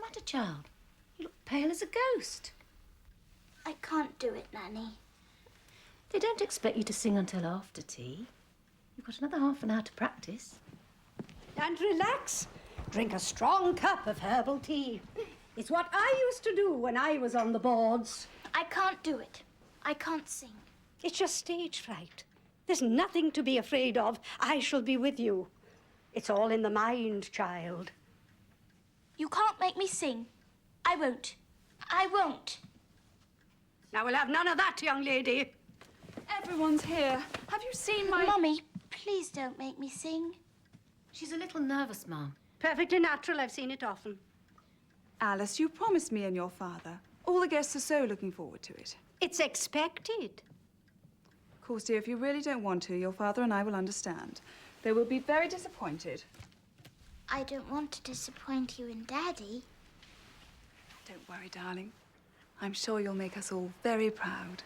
matter, child? You look pale as a ghost. I can't do it, Nanny. They don't expect you to sing until after tea. You've got another half an hour to practice. And relax. Drink a strong cup of herbal tea. It's what I used to do when I was on the boards. I can't do it. I can't sing. It's just stage fright. There's nothing to be afraid of. I shall be with you. It's all in the mind, child. You can't make me sing. I won't. I won't. Now, we'll have none of that, young lady. Everyone's here. Have you seen my... Mummy, please don't make me sing. She's a little nervous, Mum. Perfectly natural. I've seen it often. Alice, you promised me and your father. All the guests are so looking forward to it. It's expected. Of course, dear, if you really don't want to, your father and I will understand. They will be very disappointed. I don't want to disappoint you and Daddy. Don't worry, darling. I'm sure you'll make us all very proud.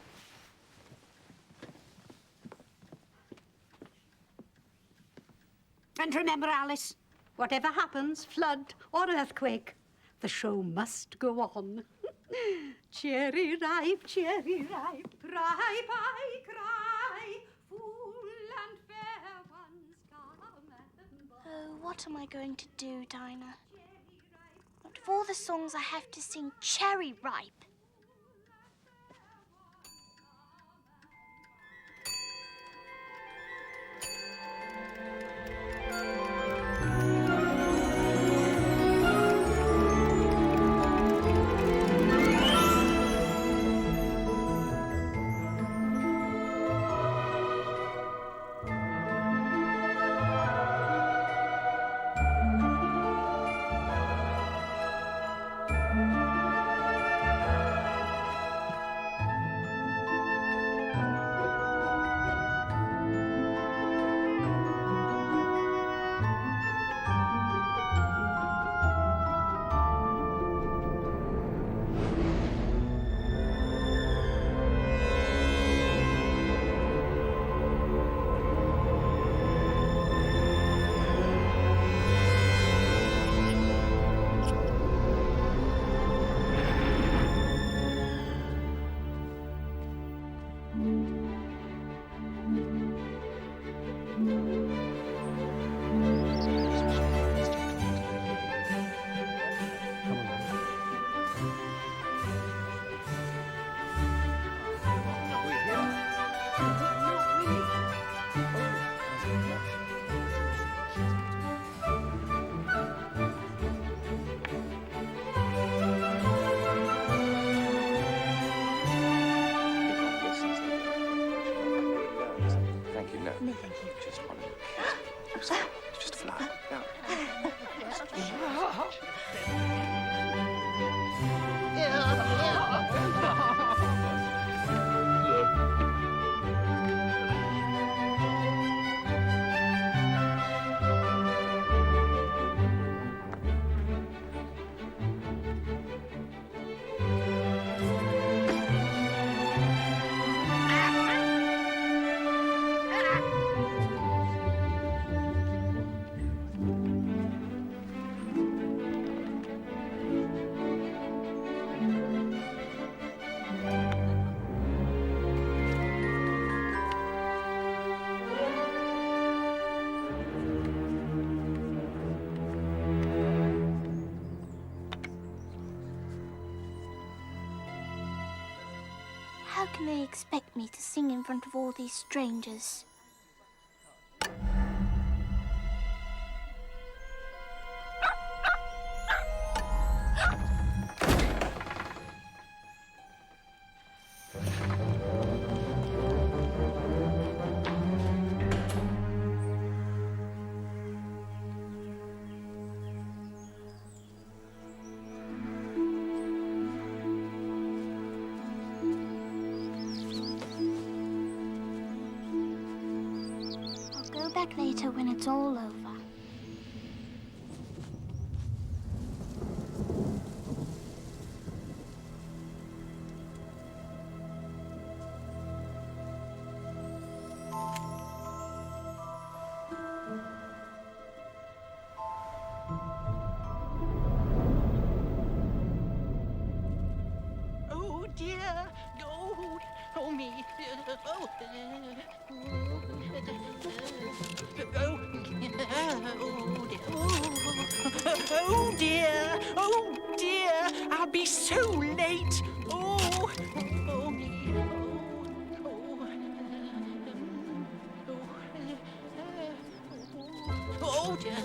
And remember, Alice, whatever happens, flood or earthquake, the show must go on. Cherry ripe, cry, I cry, fool and fair ones come and go. Oh, what am I going to do, Dinah? Out of all the songs I have to sing Cherry Ripe. How can they expect me to sing in front of all these strangers? Back later when it's all over. Oh dear, oh dear, I'll be so late. Oh, oh me, oh dear.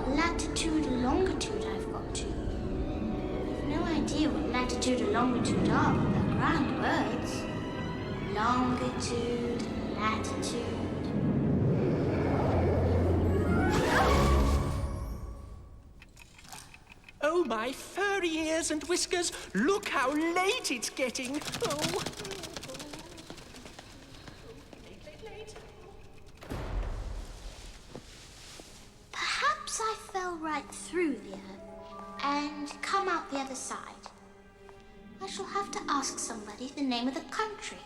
Latitude and longitude I've got to. I've no idea what latitude and longitude are, but they're grand words. Longitude, latitude. Oh, my furry ears and whiskers, look how late it's getting. Oh. Late. Perhaps I fell right through the earth and come out the other side. I shall have to ask somebody the name of the country.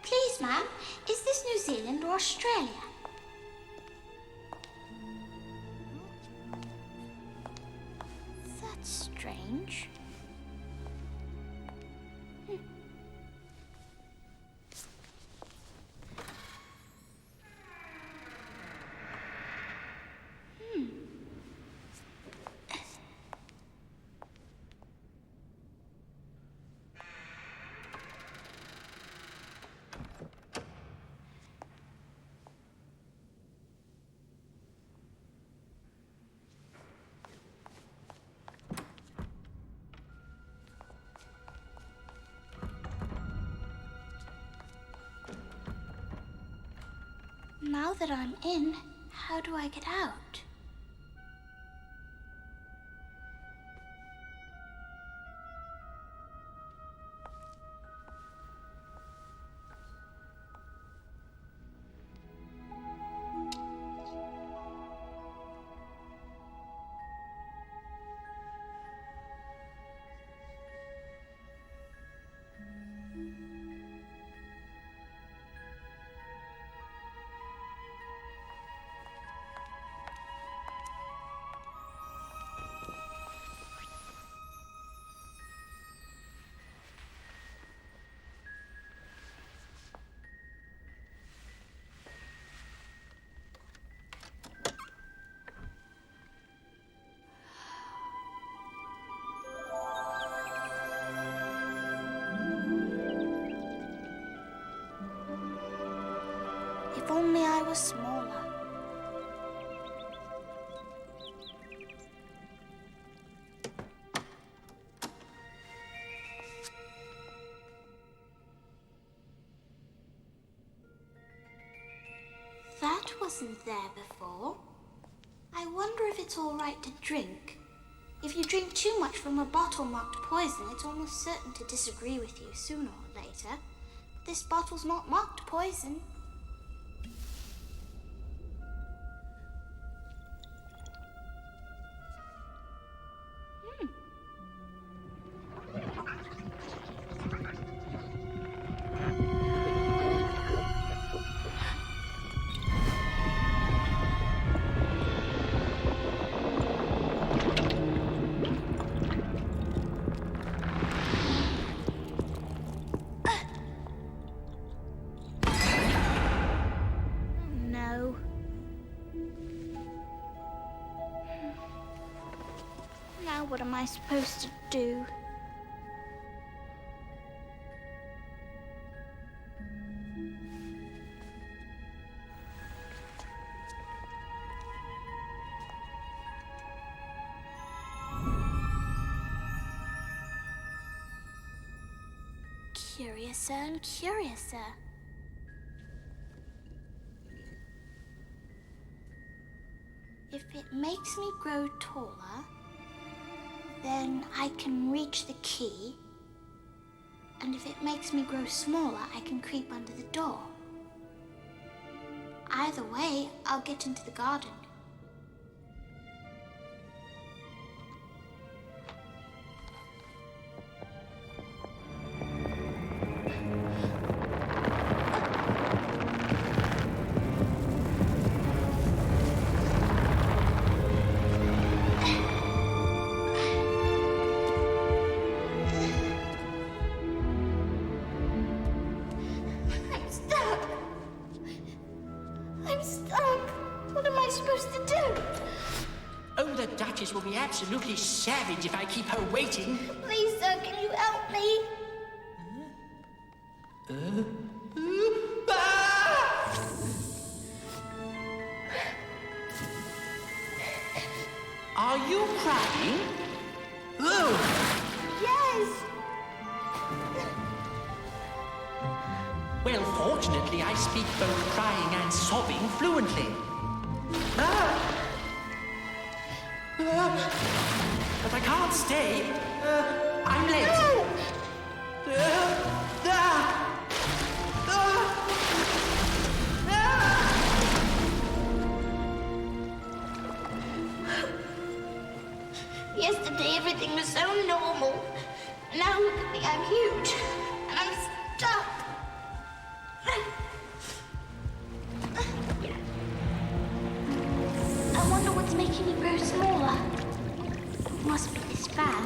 Please, ma'am, is this New Zealand or Australia? That's strange. Now that I'm in, how do I get out? If only I was smaller. That wasn't there before. I wonder if it's all right to drink. If you drink too much from a bottle marked poison, it's almost certain to disagree with you sooner or later. This bottle's not marked poison. am I supposed to do? Curiouser and curiouser. If it makes me grow taller, then I can reach the key. And if it makes me grow smaller, I can creep under the door. Either way, I'll get into the garden. The Duchess will be absolutely savage if I keep her waiting. Please, sir, can you help me? Are you crying? Oh! Yes! Well, fortunately, I speak both crying and sobbing fluently. But I can't stay. I'm late. Yesterday, everything was so normal. Now look at me, I'm huge. And I'm stuck. I wonder what's making me grow smaller. Must be this fan.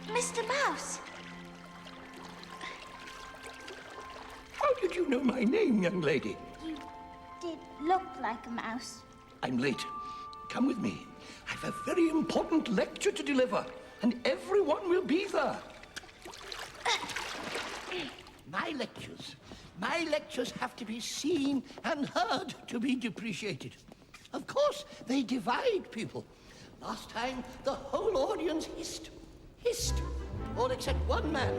Mr. Mouse. How did you know my name, young lady? You did look like a mouse. I'm late. Come with me. I've a very important lecture to deliver, and everyone will be there. My lectures have to be seen and heard to be depreciated. Of course, they divide people. Last time, the whole audience hissed. All except one man.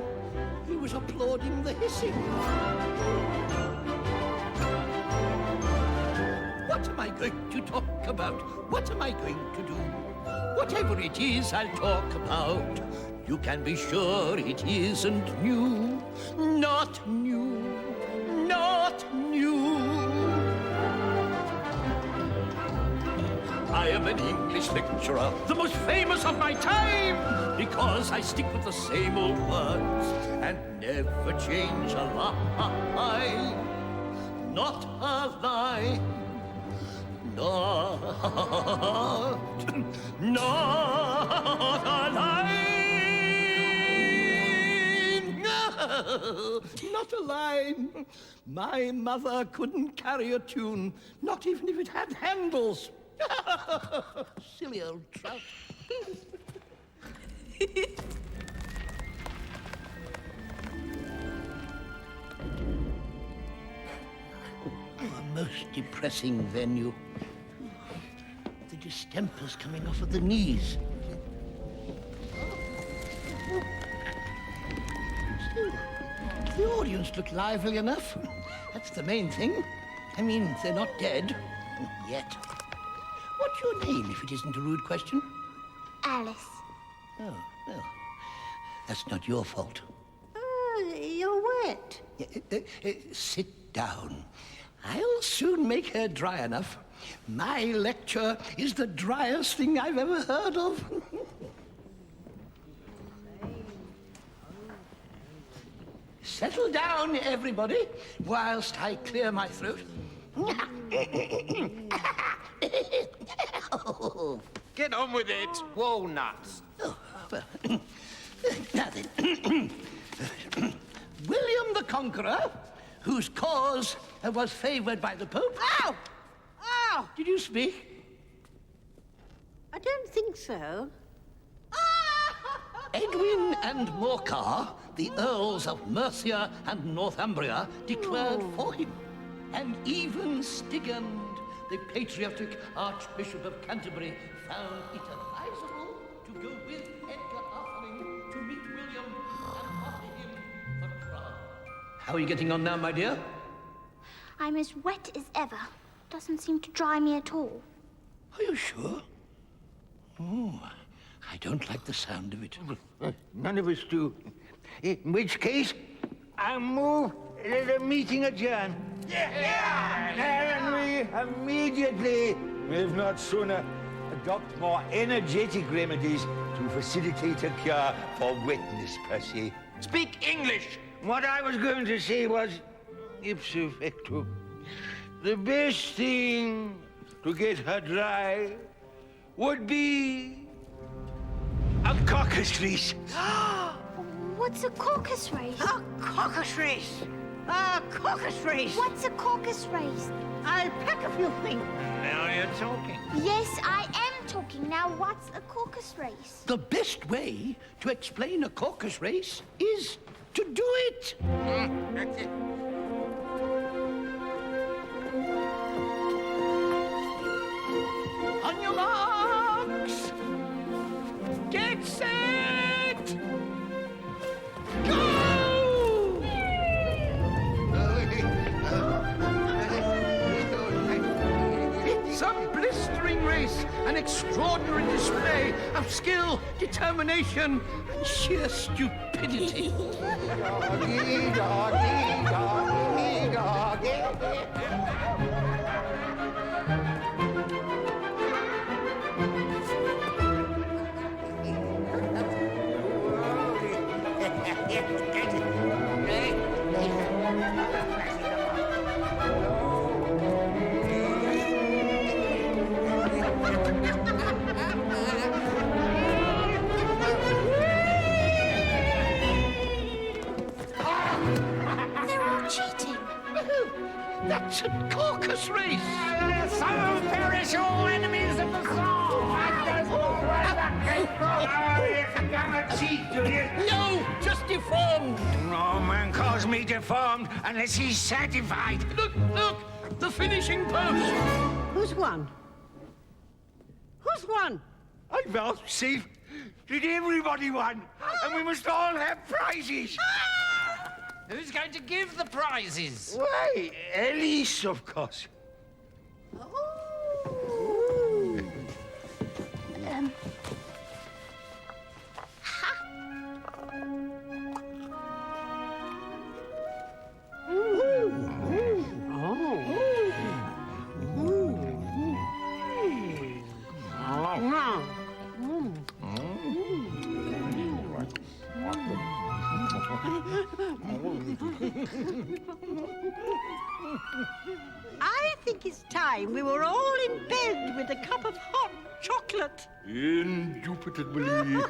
He was applauding the hissing. What am I going to talk about? What am I going to do? Whatever it is I'll talk about, you can be sure it isn't new. Not new. Not new. I am an English lecturer, the most famous of my time, because I stick with the same old words and never change a line. Not a line. Not a line. Not a line. My mother couldn't carry a tune, not even if it had handles. Silly old trout. A most depressing venue. The distemper's coming off at the knees. audience look lively enough. That's the main thing. I mean, they're not dead. Yet. What's your name, if it isn't a rude question? Alice. Oh, well, that's not your fault. You're wet. Sit down. I'll soon make her dry enough. My lecture is the driest thing I've ever heard of. Settle down, everybody, whilst I clear my throat. Get on with it, walnuts. Oh, well, now then. William the Conqueror, whose cause was favoured by the Pope. Ow! Ow! Did you speak? I don't think so. Edwin and Morcar, the Earls of Mercia and Northumbria, declared for him. And even Stigand, the patriotic Archbishop of Canterbury, found it advisable to go with Edgar Atheling to meet William and offer him the crown. How are you getting on now, my dear? I'm as wet as ever. Doesn't seem to dry me at all. Are you sure? Oh, I don't like the sound of it. None of us do. In which case, I move the meeting adjourn. And we immediately, if not sooner, adopt more energetic remedies to facilitate a cure for wetness, per se. Speak English. What I was going to say was, ipso facto, the best thing to get her dry would be a caucus race. What's a caucus race? A caucus race. A caucus race. What's a caucus race? I'll pack a few things. Now you're talking. Yes, I am talking. Now, what's a caucus race? The best way to explain a caucus race is to do it. That's it. On your marks. Get set. Go! It's a blistering race, an extraordinary display of skill, determination, and sheer stupidity. Doggy, doggy, doggy, doggy. They're all cheating. That's a caucus race. Some perish all enemies of the soul. No, just deformed. No man calls me deformed unless he's certified. Look, the finishing post. Who's won? Who's won? I vouchsafe that everybody won, and we must all have prizes. Who's going to give the prizes? Why, Elise, of course. I think it's time we were all in bed with a cup of hot chocolate. Indubitably. Wait.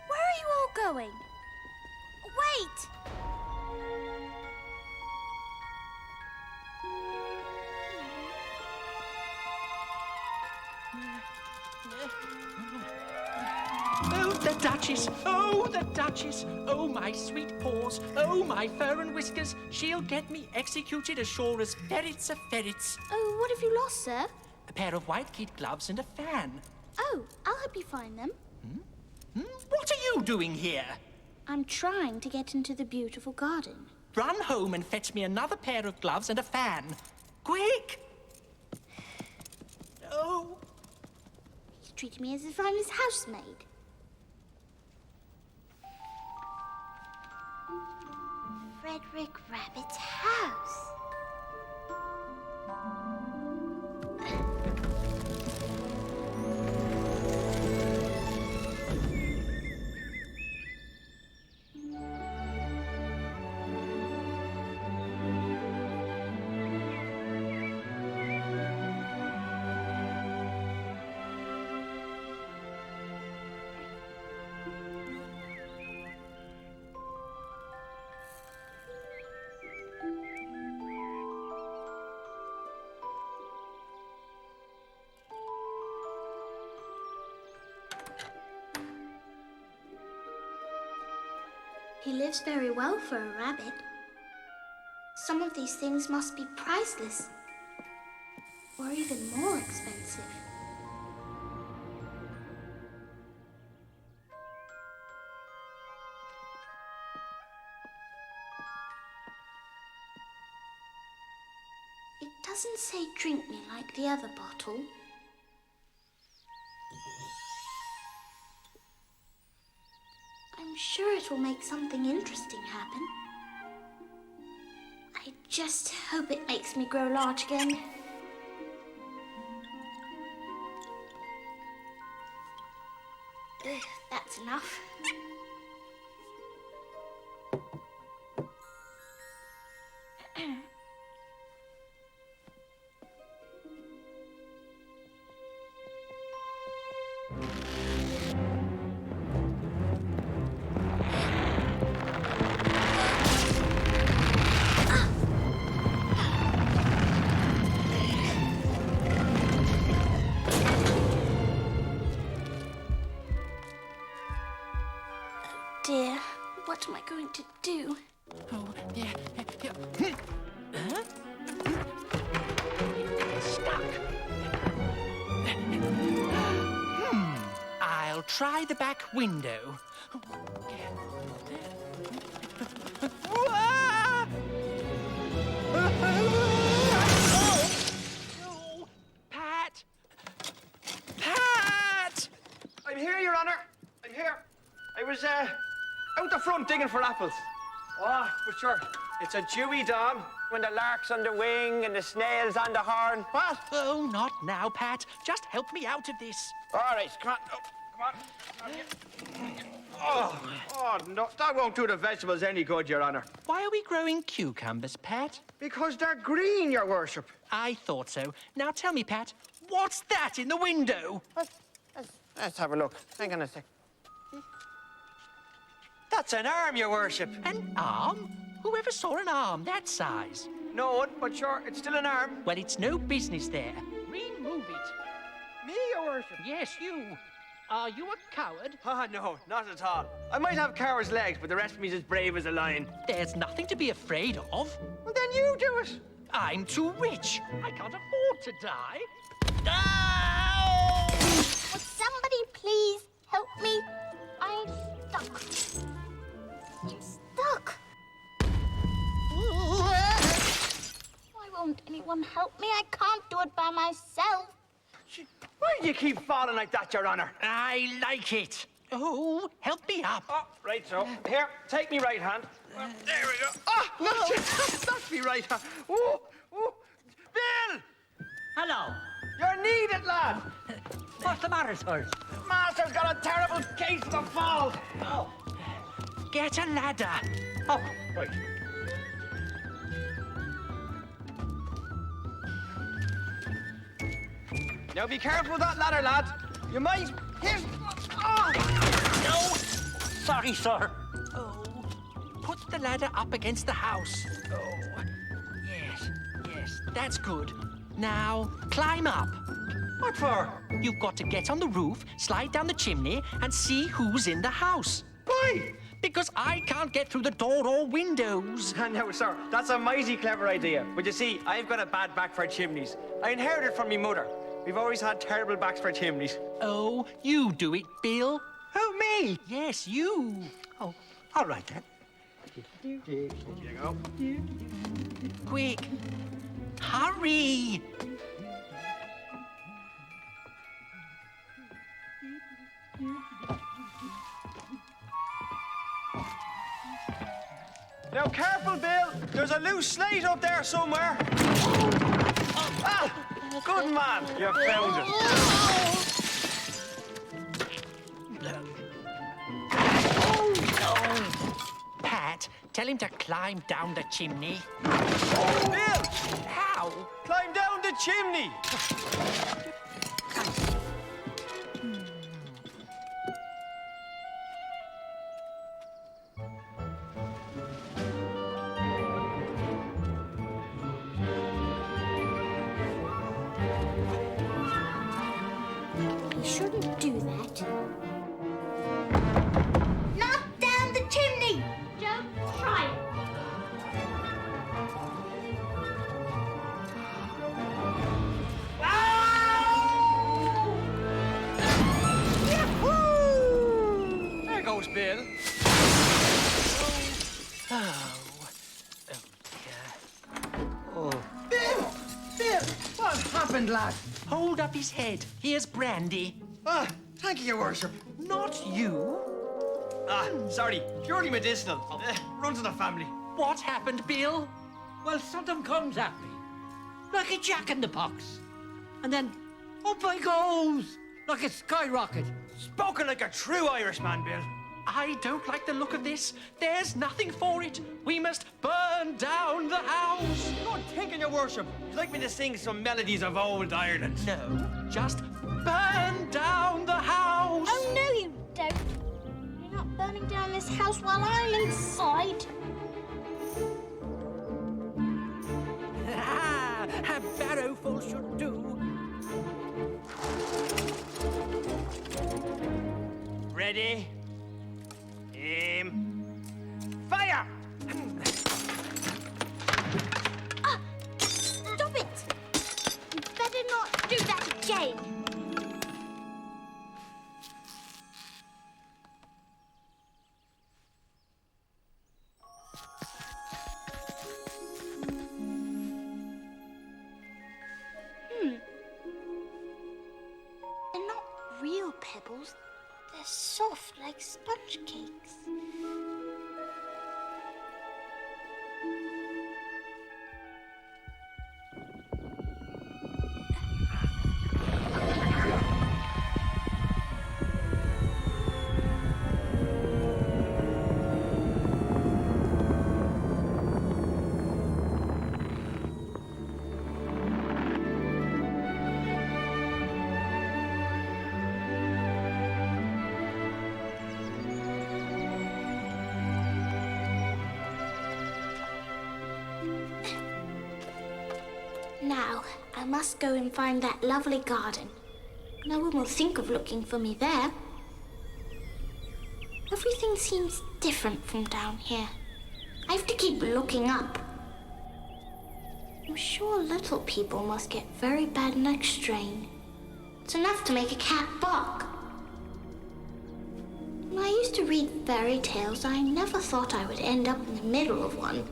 Where are you all going? Wait. Oh, the Duchess! Oh, the Duchess! Oh, my sweet paws! Oh, my fur and whiskers! She'll get me executed as sure as ferrets are ferrets. Oh, what have you lost, sir? A pair of white kid gloves and a fan. Oh, I'll help you find them. What are you doing here? I'm trying to get into the beautiful garden. Run home and fetch me another pair of gloves and a fan. Quick! Oh. He's treating me as if I'm his housemaid. Frederick Rabbit's house. He lives very well for a rabbit. Some of these things must be priceless, or even more expensive. It doesn't say drink me like the other bottle. I'm sure it will make something interesting happen. I just hope it makes me grow large again. Ugh, that's enough. Dear, what am I going to do? Oh, yeah. Huh? It's stuck. I'll try the back window. Oh, Pat! Pat! I'm here, Your Honor. I'm here. I was, out the front digging for apples. Oh, but sure, it's a dewy dawn when the lark's on the wing and the snail's on the horn. What? Oh, not now, Pat. Just help me out of this. All right, come on. Oh, come on. Oh, no, that won't do the vegetables any good, Your Honor. Why are we growing cucumbers, Pat? Because they're green, Your Worship. I thought so. Now tell me, Pat, what's that in the window? Let's have a look. Hang on a sec. That's an arm, Your Worship. An arm? Whoever saw an arm that size? No one, but sure, it's still an arm. Well, it's no business there. Remove it. Me, Your Worship? Yes, you. Are you a coward? Ah, no, not at all. I might have coward's legs, but the rest of me's as brave as a lion. There's nothing to be afraid of. Well, then you do it. I'm too rich. I can't afford to die. Ow! Would somebody please help me? I'm stuck. I'm stuck. Why won't anyone help me? I can't do it by myself. Why do you keep falling like that, Your Honor? I like it. Oh, help me up. Oh, right so. Here, take me right hand. There we go. Oh, look, that's me right hand. Oh, oh. Bill! Hello. You're needed, lad. What's the matter, sir? Master's got a terrible case of the fall. Oh. Get a ladder. Oh, right. Now be careful with that ladder, lad. You might hit... Oh! No. Sorry, sir. Oh, put the ladder up against the house. Oh, yes, that's good. Now, climb up. What for? You've got to get on the roof, slide down the chimney, and see who's in the house. Why? Because I can't get through the door or windows. No, sir, that's a mighty clever idea. But you see, I've got a bad back for chimneys. I inherited it from me mother. We've always had terrible backs for chimneys. Oh, you do it, Bill. Who, me? Yes, you. Oh, all right then. Here you go. Quick. Hurry. Now, careful, Bill. There's a loose slate up there somewhere. Ah! Good man. You found it. Pat, tell him to climb down the chimney. Bill! How? Climb down the chimney. You shouldn't do that. Not down the chimney! Don't try it. There goes Bill. Bill! Bill! What happened, lad? Hold up his head. Here's brandy. Ah, thank you, Your Worship. Not you. Ah, sorry. Purely medicinal. Runs in the family. What happened, Bill? Well, something comes at me, like a jack-in-the-box. And then up I goes, like a skyrocket. Spoken like a true Irishman, Bill. I don't like the look of this. There's nothing for it. We must burn down the house. Good thinking, Your Worship. You'd like me to sing some melodies of old Ireland? No, just burn down the house. Oh, no, you don't. You're not burning down this house while I'm inside. A barrowful should do. Ready? Aim. Fire! Stop it! You better not do that again. They're not real pebbles. They're soft like sponge cakes. Now, I must go and find that lovely garden. No one will think of looking for me there. Everything seems different from down here. I have to keep looking up. I'm sure little people must get very bad neck strain. It's enough to make a cat bark. When I used to read fairy tales, I never thought I would end up in the middle of one.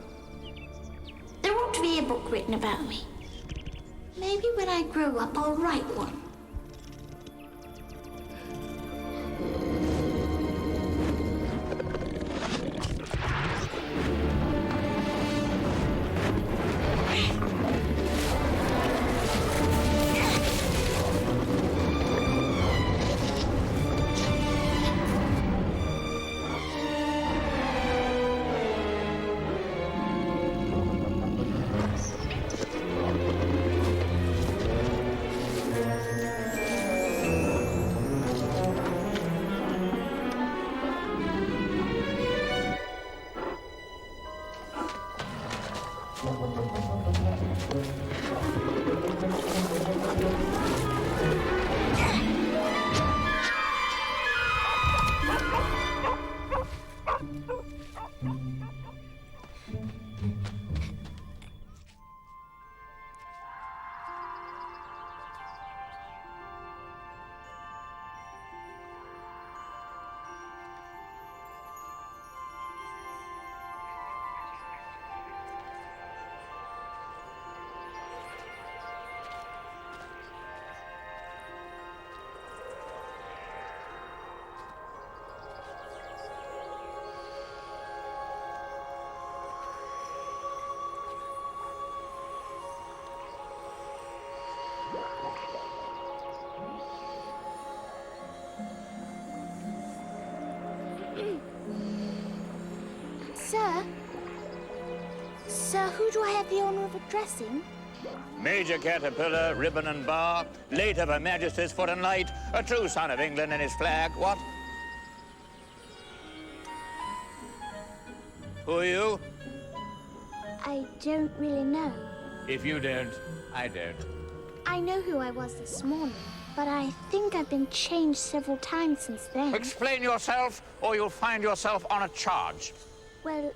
There ought to be a book written about me. Maybe when I grow up, I'll write one. Sir? Sir, who do I have the honour of addressing? Major Caterpillar, ribbon and bar, late of Her Majesty's foot and light, a true son of England and his flag. What? Who are you? I don't really know. If you don't, I don't. I know who I was this morning, but I think I've been changed several times since then. Explain yourself, or you'll find yourself on a charge. Well,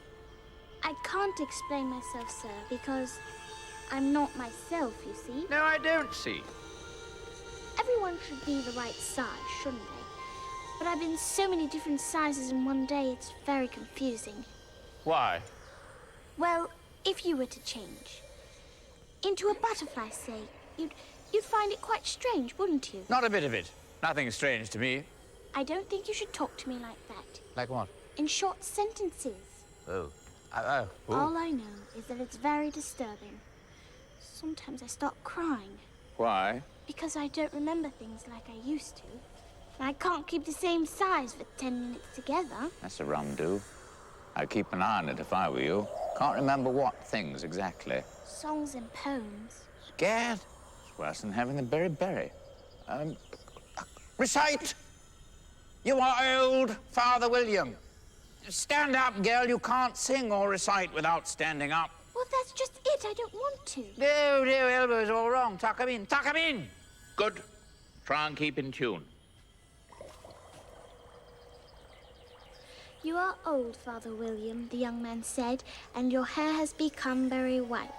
I can't explain myself, sir, because I'm not myself, you see. No, I don't see. Everyone should be the right size, shouldn't they? But I've been so many different sizes in one day, it's very confusing. Why? Well, if you were to change into a butterfly, say, you'd find it quite strange, wouldn't you? Not a bit of it. Nothing strange to me. I don't think you should talk to me like that. Like what? In short sentences. Oh. All I know is that it's very disturbing. Sometimes I start crying. Why? Because I don't remember things like I used to. And I can't keep the same size for 10 minutes together. That's a rum do. I'd keep an eye on it if I were you. Can't remember what things exactly. Songs and poems. Scared? It's worse than having the beriberi. Recite! You are old, Father William. Stand up, girl. You can't sing or recite without standing up. Well, that's just it. I don't want to. No, elbows all wrong. Tuck 'em in. Tuck 'em in. Good. Try and keep in tune. You are old, Father William, the young man said, and your hair has become very white.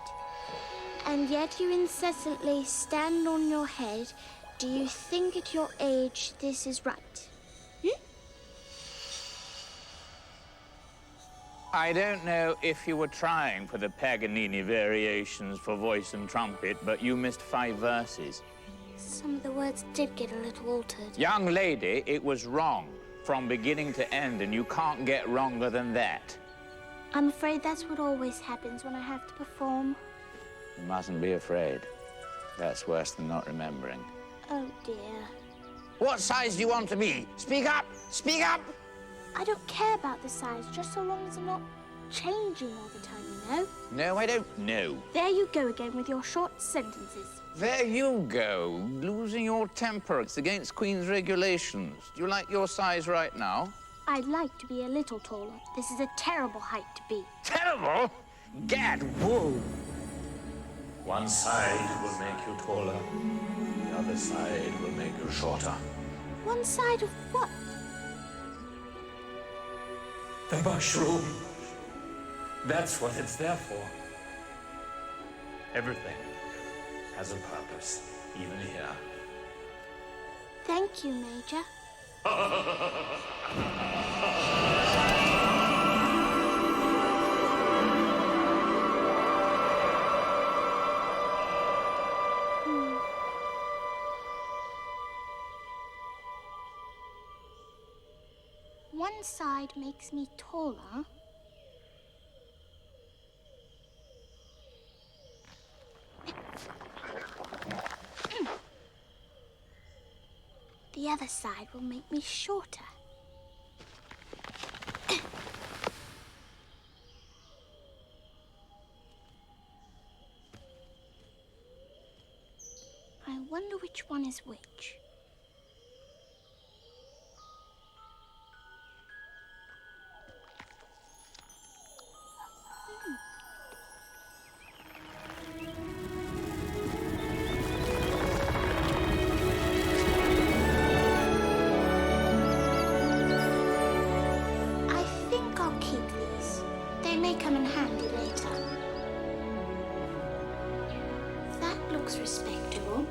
And yet you incessantly stand on your head. Do you think at your age this is right? I don't know if you were trying for the Paganini variations for voice and trumpet, but you missed 5 verses. Some of the words did get a little altered. Young lady, it was wrong from beginning to end, and you can't get wronger than that. I'm afraid that's what always happens when I have to perform. You mustn't be afraid. That's worse than not remembering. Oh, dear. What size do you want to be? Speak up! Speak up! I don't care about the size, just so long as I'm not changing all the time, you know? No, I don't know. There you go again with your short sentences. There you go, losing your temper. It's against Queen's regulations. Do you like your size right now? I'd like to be a little taller. This is a terrible height to be. Terrible? Gad, whoa! One side will make you taller, the other side will make you shorter. One side of what? The mushroom. That's what it's there for. Everything has a purpose, even here. Thank you, Major. One side makes me taller. The other side will make me shorter. I wonder which one is which. Respectable.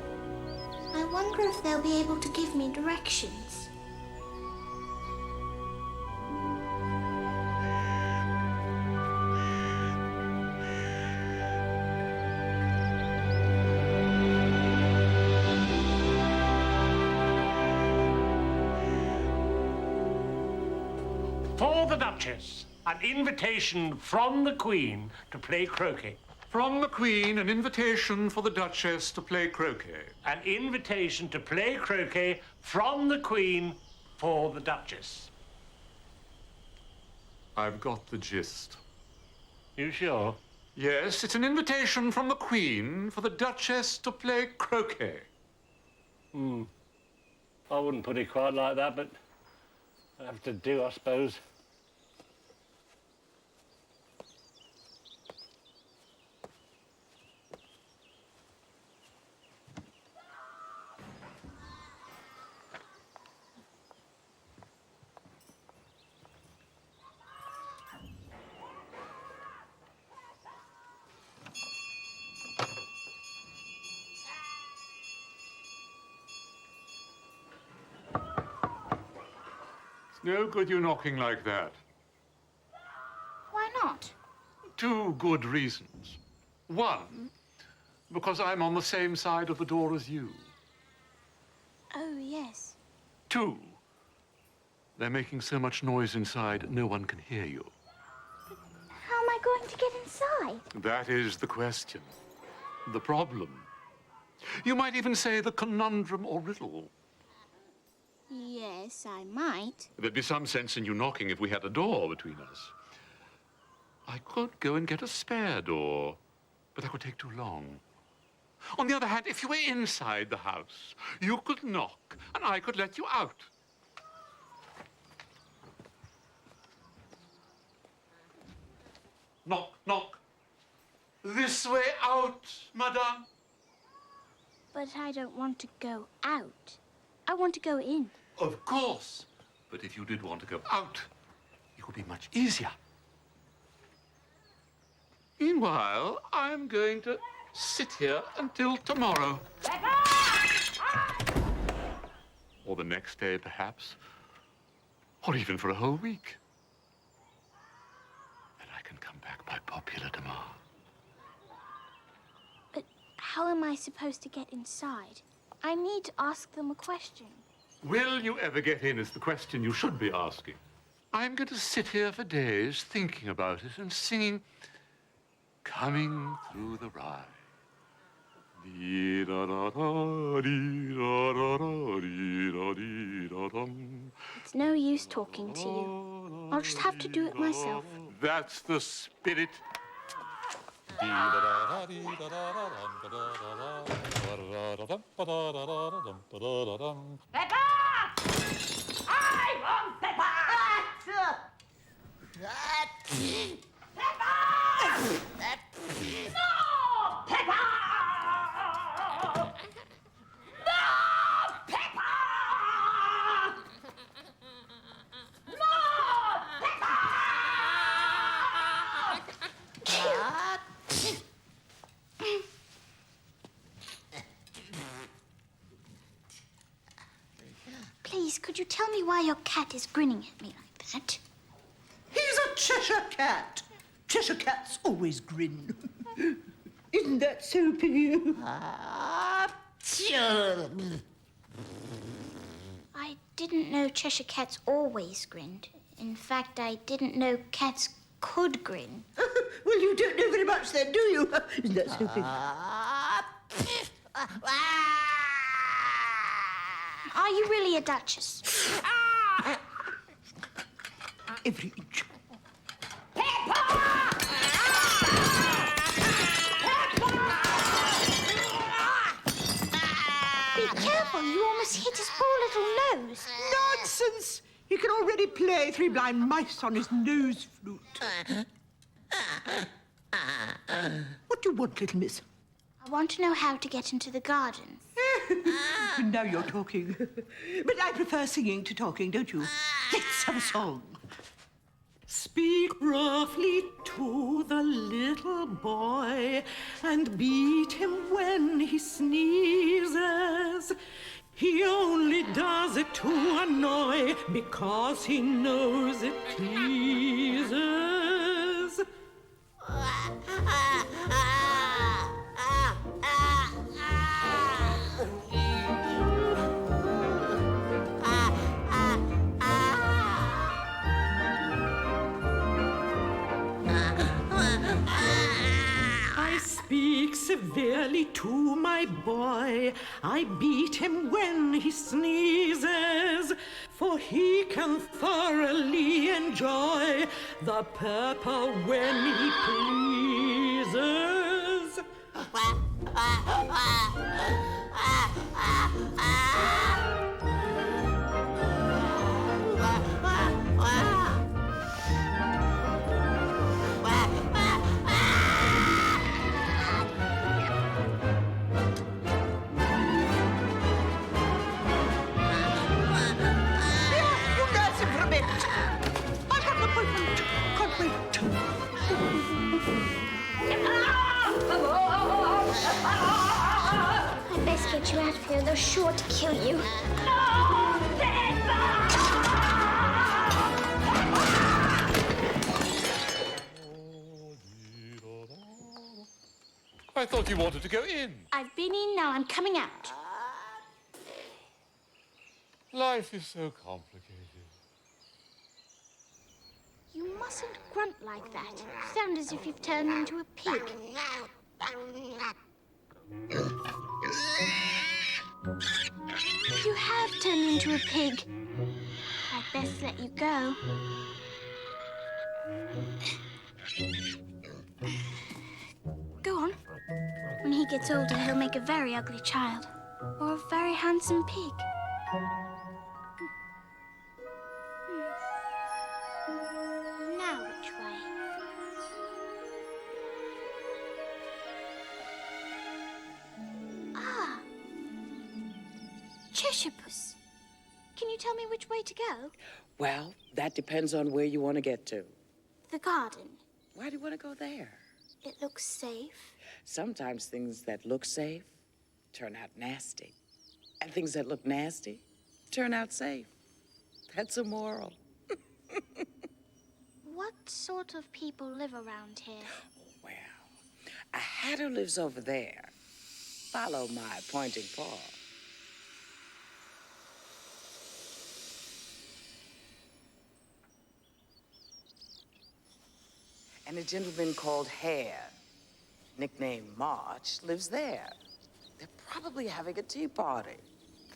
I wonder if they'll be able to give me directions. For the Duchess, an invitation from the Queen to play croquet. From the Queen, an invitation for the Duchess to play croquet. An invitation to play croquet from the Queen for the Duchess. I've got the gist. You sure? Yes, it's an invitation from the Queen for the Duchess to play croquet. I wouldn't put it quite like that, but I have to do, I suppose. No good you knocking like that. Why not? 2 good reasons. 1, because I'm on the same side of the door as you. Oh, yes. 2, they're making so much noise inside, no one can hear you. How am I going to get inside? That is the question. The problem. You might even say the conundrum or riddle. Yes, I might. There'd be some sense in you knocking if we had a door between us. I could go and get a spare door, but that would take too long. On the other hand, if you were inside the house, you could knock, and I could let you out. Knock, knock. This way out, madame. But I don't want to go out. I want to go in. Of course. But if you did want to go out, it would be much easier. Meanwhile, I'm going to sit here until tomorrow. Or the next day, perhaps. Or even for a whole week. Then I can come back by popular demand. But how am I supposed to get inside? I need to ask them a question. Will you ever get in is the question you should be asking. I'm going to sit here for days thinking about it and singing Coming Through the Rye. It's no use talking to you. I'll just have to do it myself. That's the spirit. Peppa! I want Peppa! Peppa! No! Peppa! No! Peppa! No! Peppa! Please, could you tell me why your cat is grinning at me like that? He's a Cheshire cat. Cheshire cats always grin. Isn't that so, Piggy? I didn't know Cheshire cats always grinned. In fact, I didn't know cats could grin. Well, you don't know very much then, do you? Isn't that so, Piggy? Are you really a duchess? Every inch. Be careful, you almost hit his poor little nose. Nonsense! He can already play 3 blind mice on his nose flute. What do you want, little miss? I want to know how to get into the garden. Now you're talking. But I prefer singing to talking, don't you? Let's have a song. Speak roughly to the little boy and beat him when he sneezes. He only does it to annoy because he knows it pleases. I speak speak severely to my boy. I beat him when he sneezes, for he can thoroughly enjoy the pepper when he pleases. I'd best get you out of here. They're sure to kill you. I thought you wanted to go in. I've been in, now I'm coming out. Life is so complicated. You mustn't grunt like that. You sound as if you've turned into a pig. You have turned into a pig. I'd best let you go. Go on. When he gets older, he'll make a very ugly child. Or a very handsome pig. Now which way? Ah! Cheshire Puss. Can you tell me which way to go? Well, that depends on where you want to get to. The garden. Why do you want to go there? It looks safe. Sometimes things that look safe turn out nasty. And things that look nasty turn out safe. That's a moral. What sort of people live around here? Well, a hatter lives over there. Follow my pointing paw. And a gentleman called Hare, nicknamed March, lives there. They're probably having a tea party.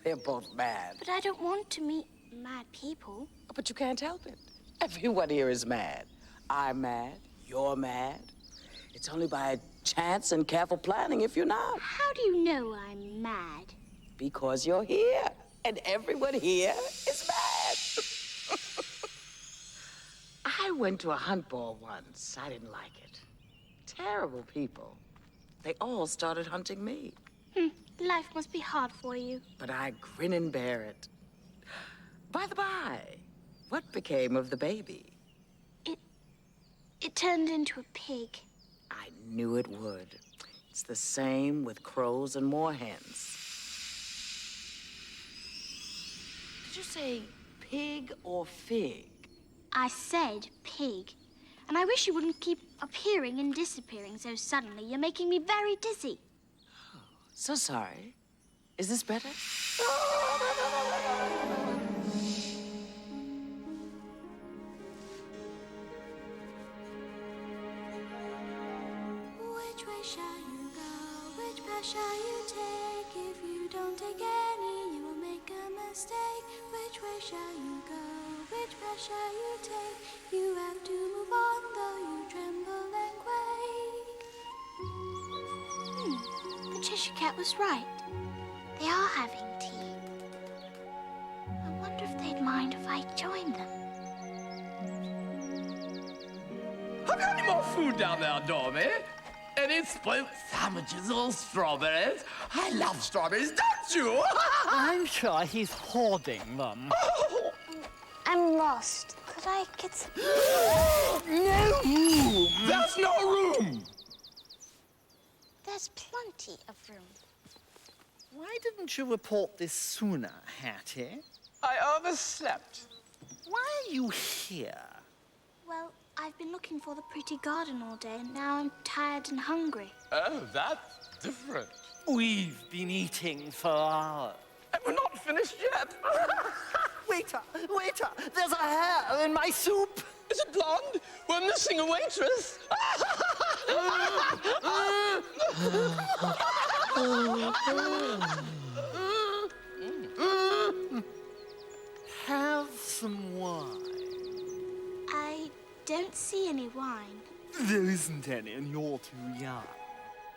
They're both mad. But I don't want to meet mad people. But you can't help it. Everyone here is mad. I'm mad. You're mad. It's only by chance and careful planning if you're not. How do you know I'm mad? Because you're here. And everyone here is mad. I went to a hunt ball once. I didn't like it. Terrible people. They all started hunting me. Life must be hard for you. But I grin and bear it. By the by, what became of the baby? It turned into a pig. I knew it would. It's the same with crows and moorhens. Did you say pig or fig? I said pig. And I wish you wouldn't keep appearing and disappearing so suddenly. You're making me very dizzy. So sorry. Is this better? Which way shall you go? Which path shall you take? If you don't take any, you will make a mistake. Which way shall you go? Which path shall you take? You have to move on, though you tremble and quake. The Cheshire Cat was right. They are having tea. I wonder if they'd mind if I joined them. Have you any more food down there, Dormy? Any spoiled sandwiches or strawberries? I love strawberries, don't you? I'm sure he's hoarding them. I'm lost. Could I get some... No room! There's no room! There's plenty of room. Why didn't you report this sooner, Hattie? I overslept. Why are you here? Well, I've been looking for the pretty garden all day, and now I'm tired and hungry. Oh, that's different. We've been eating for hours. And we're not finished yet. Waiter! Waiter! There's a hair in my soup! Is it blonde? We're missing a waitress. Have some wine. I don't see any wine. There isn't any, and you're too young.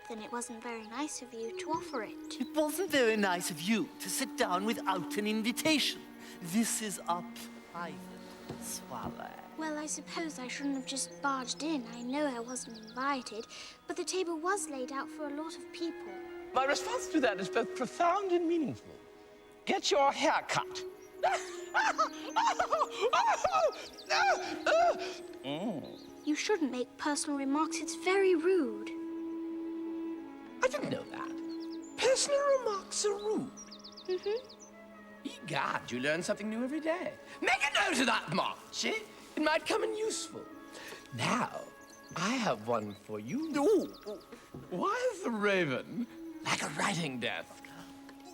Then it wasn't very nice of you to offer it. It wasn't very nice of you to sit down without an invitation. This is a private soiree. Well, I suppose I shouldn't have just barged in. I know I wasn't invited, but the table was laid out for a lot of people. My response to that is both profound and meaningful. Get your hair cut. You shouldn't make personal remarks. It's very rude. I didn't know that. Personal remarks are rude. Egad, you learn something new every day. Make a note of that, March. It might come in useful. Now, I have one for you. Why is the raven like a writing desk?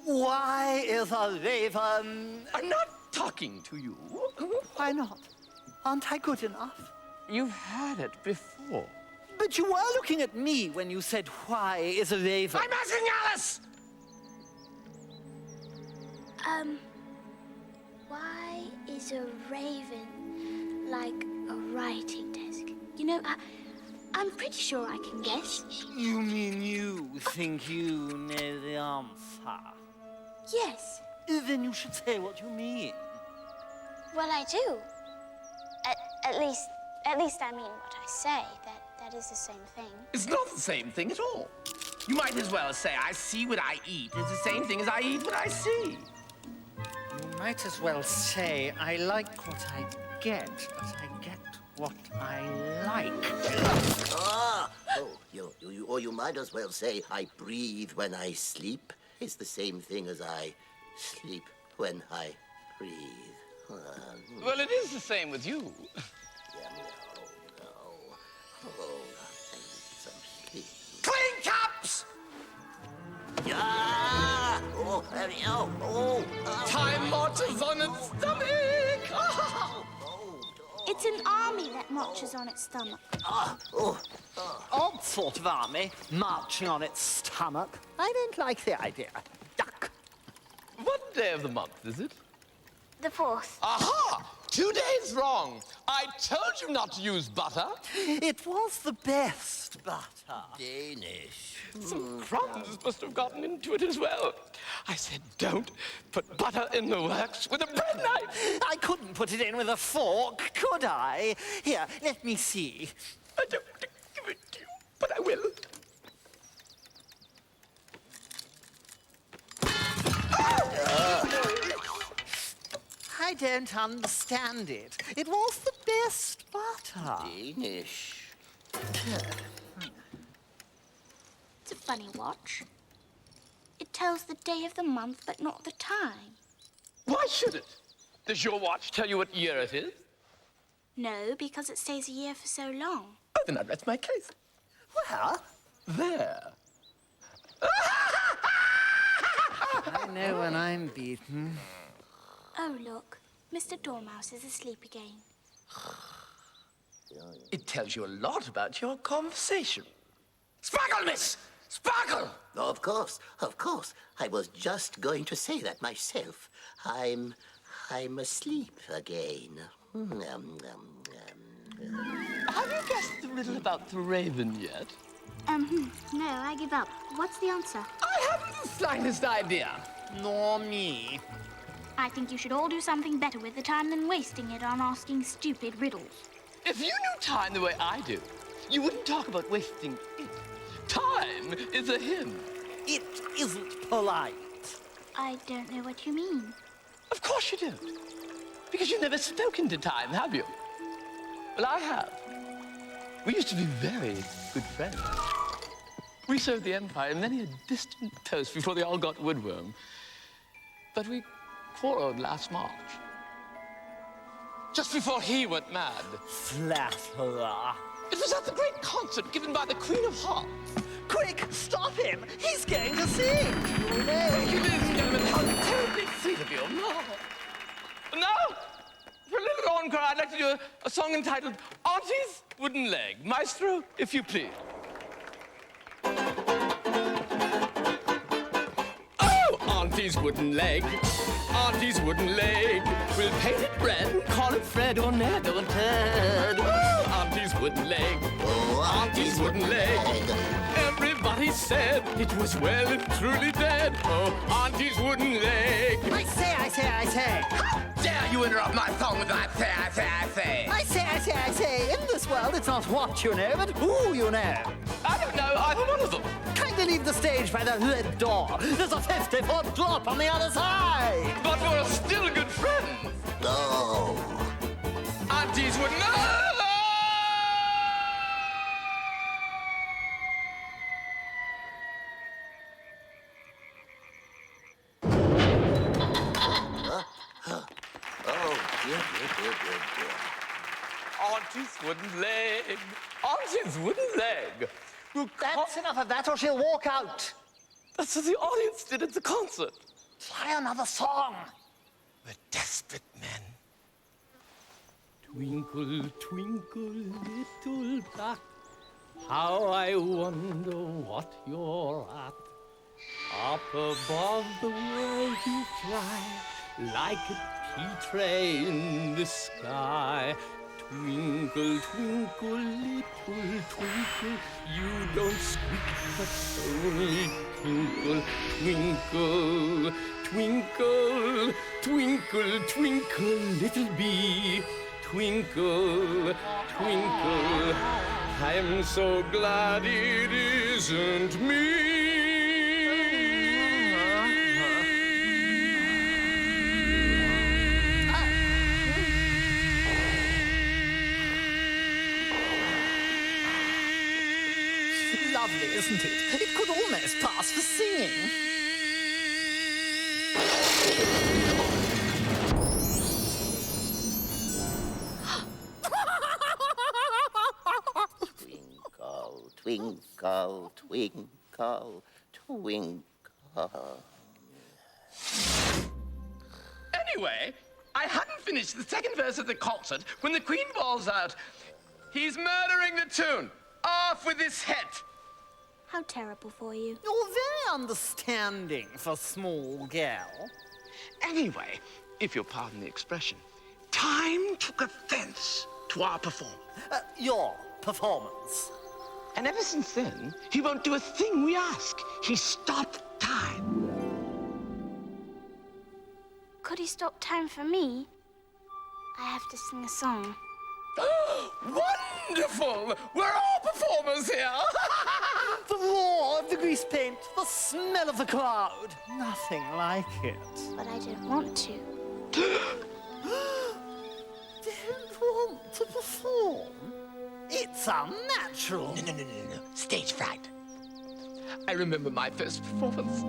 Why is a raven... I'm not talking to you. Why not? Aren't I good enough? You've heard it before. But you were looking at me when you said, why is a raven... I'm asking Alice! Why is a raven like a writing desk? You know, I'm pretty sure I can guess. You mean you think you know the answer? Yes. Then you should say what you mean. Well, I do. At least I mean what I say. That is the same thing. It's not the same thing at all. You might as well say I see what I eat. It's the same thing as I eat what I see. You might as well say I like what I get, but I get what I like. Or you might as well say I breathe when I sleep. It's the same thing as I sleep when I breathe. Well, it is the same with you. Clean cups! Yeah! Time marches on its stomach! It's an army that marches on its stomach. Odd sort of army, marching on its stomach. I don't like the idea. Duck. What day of the month is it? The 4th. Aha! 2 days wrong. I told you not to use butter. It was the best butter. Danish. Some crumbs must have gotten into it as well. I said, don't put butter in the works with a bread knife. I couldn't put it in with a fork, could I? Here, let me see. I don't want to give it to you, but I will. I don't understand it. It was the best butter. Danish. It's a funny watch. It tells the day of the month, but not the time. Why should it? Does your watch tell you what year it is? No, because it stays a year for so long. Oh, then I rest my case. Where? There. I know when I'm beaten. Oh, look. Mr. Dormouse is asleep again. It tells you a lot about your conversation. Sparkle, miss! Sparkle! Of course. I was just going to say that myself. I'm asleep again. Have you guessed the riddle about the raven yet? No, I give up. What's the answer? I haven't the slightest idea. Nor me. I think you should all do something better with the time than wasting it on asking stupid riddles. If you knew time the way I do, you wouldn't talk about wasting it. Time is a hymn. It isn't polite. I don't know what you mean. Of course you don't. Because you've never spoken to time, have you? Well, I have. We used to be very good friends. We served the Empire in many a distant post before they all got woodworm. But we quarreled last March. Just before he went mad. Flatterer. It was at the great concert given by the Queen of Hearts. Quick, stop him! He's going to sing! Thank you, ladies and gentlemen. How terribly sweet of you. Now, for a little encore, I'd like to do a song entitled Auntie's Wooden Leg. Maestro, if you please. Oh, Auntie's wooden leg. Auntie's wooden leg. We'll paint it red and call it Fred or Ned or Ted. Oh, Auntie's wooden leg. Oh, Auntie's wooden leg. Everybody said it was well and truly dead. Oh, Auntie's wooden leg. I say. How dare you interrupt my song with that I say. In this world, it's not what you know, but who you know. I don't know either one of them. Kindly leave the stage by the red door. There's a 50-foot drop on the other side. But we're still good friends. No. Auntie's wooden Auntie's wooden leg. Auntie's wooden leg. That's enough of that, or she'll walk out. That's what the audience did at the concert. Try another song. We're desperate men. Twinkle, twinkle, little duck, how I wonder what you're at. Up above the world you fly, like a tea tray in the sky. Twinkle, twinkle, little twinkle, you don't squeak, but only tinkle. Twinkle, twinkle, twinkle, twinkle, little bee. Twinkle, twinkle, I'm so glad it isn't me. Lovely, isn't it? It could almost pass for singing. Twinkle, twinkle, twinkle. Anyway, I hadn't finished the second verse of the concert when the Queen bawls out, "He's murdering the tune! Off with his head!" How terrible for you. You're very understanding for a small girl. Anyway, if you'll pardon the expression, time took offense to our performance. Your performance. And ever since then, he won't do a thing we ask. He stopped time. Could he stop time for me? I have to sing a song. Wonderful! We're all performers here! The roar of the grease paint, the smell of the crowd. Nothing like it. But I don't want to. Don't want to perform? It's unnatural. No. Stage fright. I remember my first performance.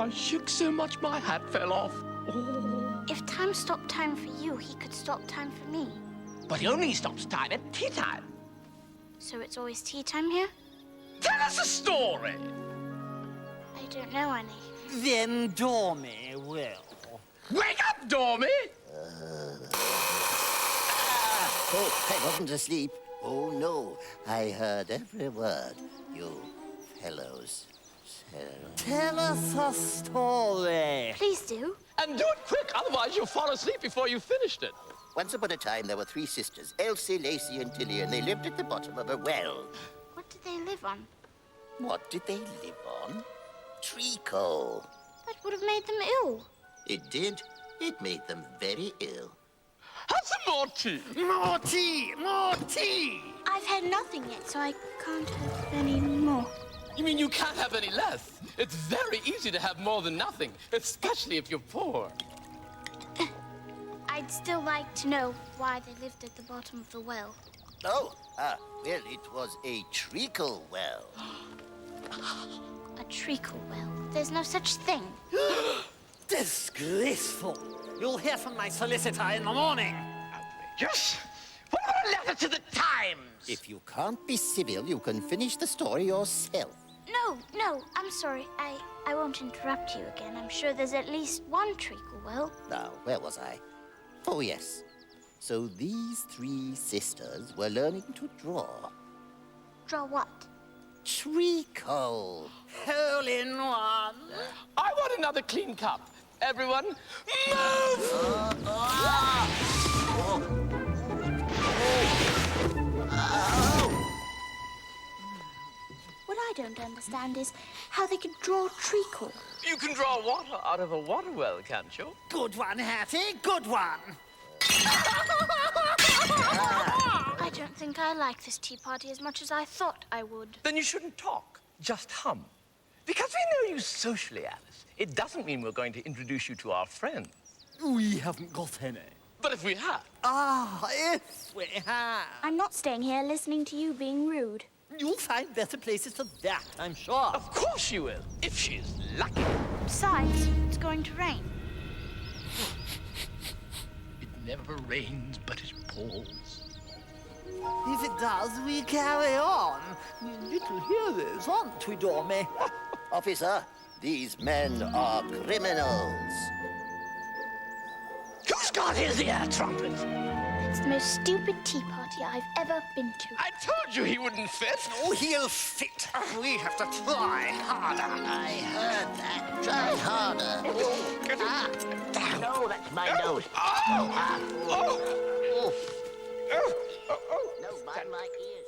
I shook so much my hat fell off. Oh. If time stopped time for you, he could stop time for me. But he only stops time at tea time. So it's always tea time here? Tell us a story. I don't know any. Then Dormy will. Wake up, Dormy! Oh, I wasn't asleep. Oh, no. I heard every word you fellows said. Tell us a story. Please do. And do it quick, otherwise you'll fall asleep before you've finished it. Once upon a time, there were 3 sisters, Elsie, Lacey, and Tilly, and they lived at the bottom of a well. What did they live on? What did they live on? Treacle. That would have made them ill. It did. It made them very ill. Have some more tea. More tea! More tea! I've had nothing yet, so I can't have any more. You mean you can't have any less? It's very easy to have more than nothing, especially if you're poor. I'd still like to know why they lived at the bottom of the well. Oh, well, it was a treacle well. A treacle well? There's no such thing. Disgraceful. You'll hear from my solicitor in the morning. Outrageous. What about a letter to the Times? If you can't be civil, you can finish the story yourself. No, I'm sorry. I won't interrupt you again. I'm sure there's at least one treacle well. Now, where was I? Oh, yes. So these three sisters were learning to draw. Draw what? Treacle. Hole in one. I want another clean cup. Everyone, move! What I don't understand is how they could draw treacle. You can draw water out of a water well, can't you? Good one, Hattie, good one. I don't think I like this tea party as much as I thought I would. Then you shouldn't talk, just hum. Because we know you socially, Alice, it doesn't mean we're going to introduce you to our friends. We haven't got any. But if we had... Ah, if we have. I'm not staying here listening to you being rude. You'll find better places for that, I'm sure. Of course you will, if she's lucky. Besides, it's going to rain. It never rains, but it pours. If it does, we carry on. We're little heroes, aren't we, Dormy? Officer, these men are criminals. Who's got his ear trumpet? It's the most stupid tea party I've ever been to. I told you he wouldn't fit. Oh, he'll fit. We have to try harder. I heard that. Try harder. No, that's my nose. No, mind my ears.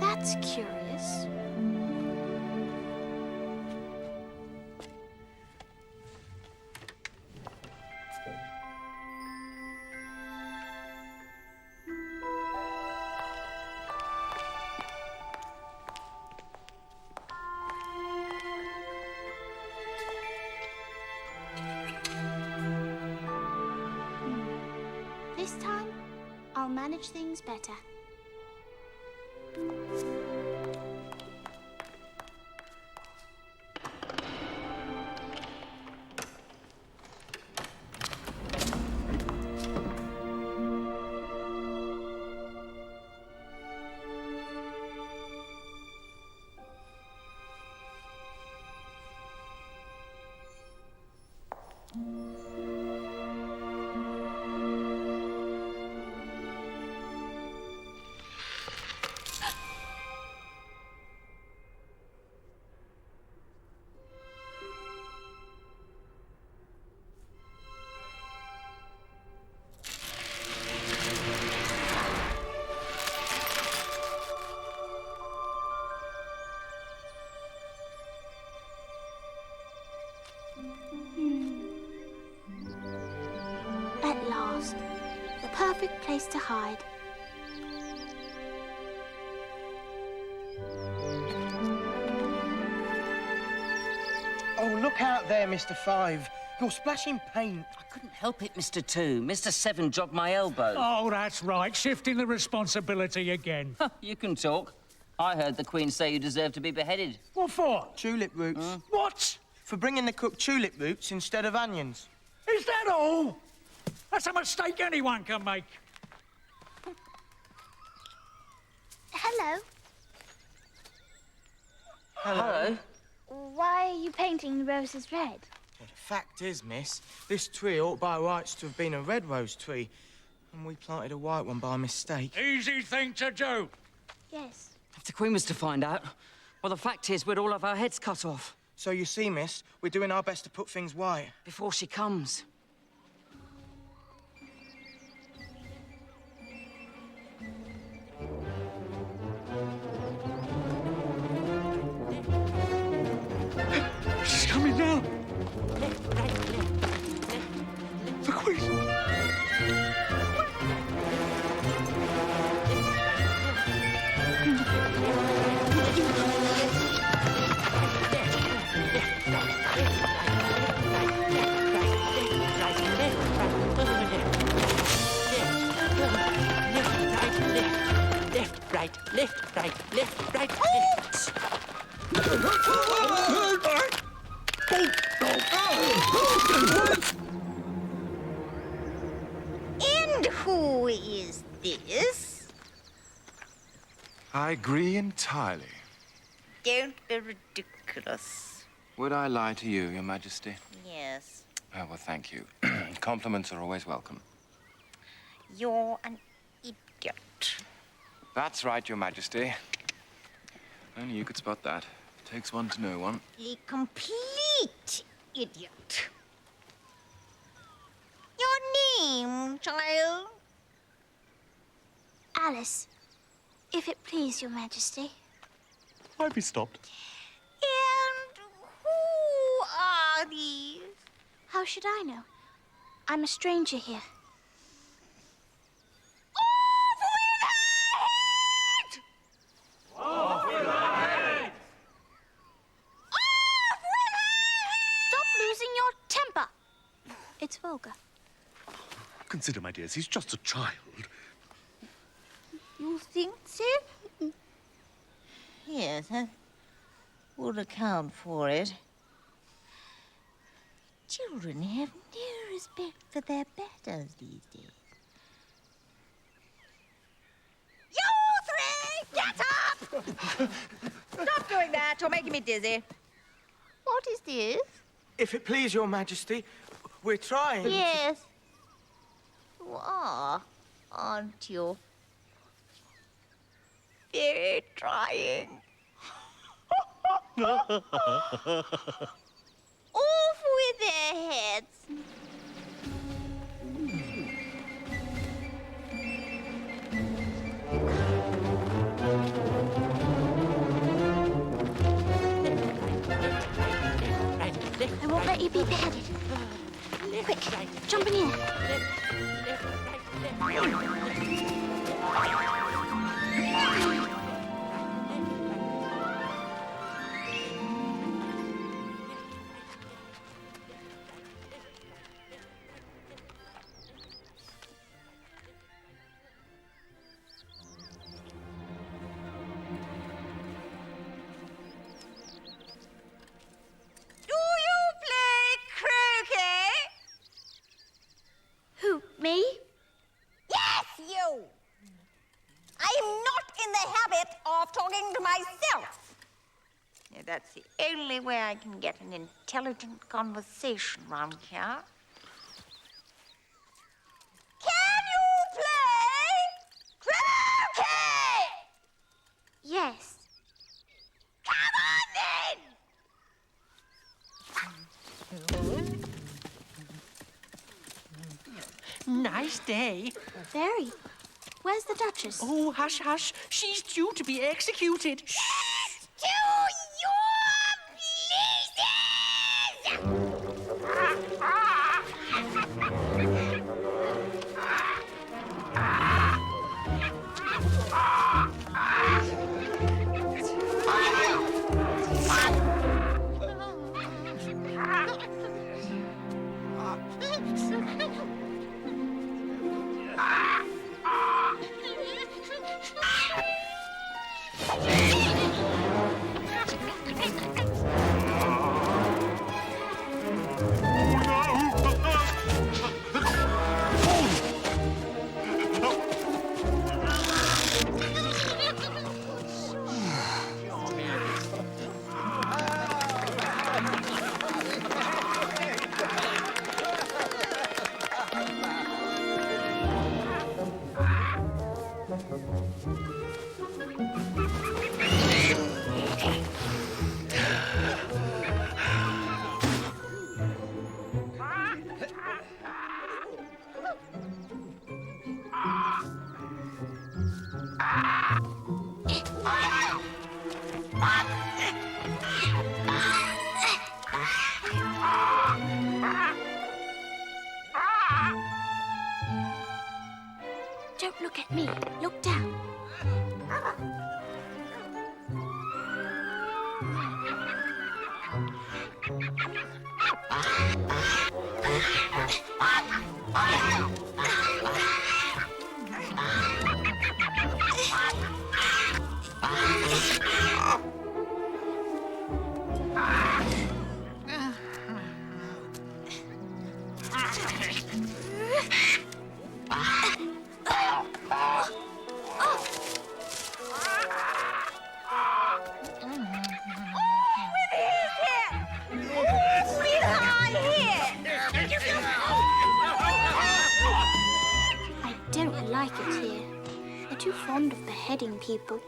That's curious. This time, I'll manage things better. At last, the perfect place to hide. Oh, look out there, Mr. 5. You're splashing paint. I couldn't help it, Mr. 2. Mr. 7 jogged my elbow. Oh, that's right. Shifting the responsibility again. You can talk. I heard the Queen say you deserve to be beheaded. What for? Tulip roots. What? For bringing the cook tulip roots instead of onions. Is that all? That's a mistake anyone can make. Hello. Hello. Why are you painting the roses red? Well, the fact is, miss, this tree ought by rights to have been a red rose tree, and we planted a white one by mistake. Easy thing to do. Yes. If the Queen was to find out, well, the fact is we'd all have our heads cut off. So you see, miss, we're doing our best to put things right. Before she comes. She's coming now. The Queen. Left, right. And who is this? I agree entirely. Don't be ridiculous. Would I lie to you, Your Majesty? Yes. Oh, well, thank you. Compliments are always welcome. You're an idiot. That's right, Your Majesty. Only you could spot that. Takes one to know one. A complete idiot. Your name, child? Alice, if it please your majesty. I'd be stopped. And who are these? How should I know? I'm a stranger here. Off with her head! Stop losing your temper. It's vulgar. Consider, my dears, he's just a child. You think so? Yes, that would account for it. Children have no respect for their betters these days. You three, get up! Stop doing that. You're making me dizzy. What is this? If it please your majesty, we're trying. Yes. You are, aren't you? Very trying. Off with their heads. I won't let you be beheaded. Quick, jumping in. Do you play croquet? Who, me? Yes, you! I am not in the habit of talking to myself. Yeah, that's the only way I can get an intelligent conversation round here. Can you play croquet? Yes. Come on, then! Nice day. Very. Where's the Duchess? Oh, hush, hush. She's due to be executed. Shh! To your places! Don't look at me. Look down. too fond of beheading people.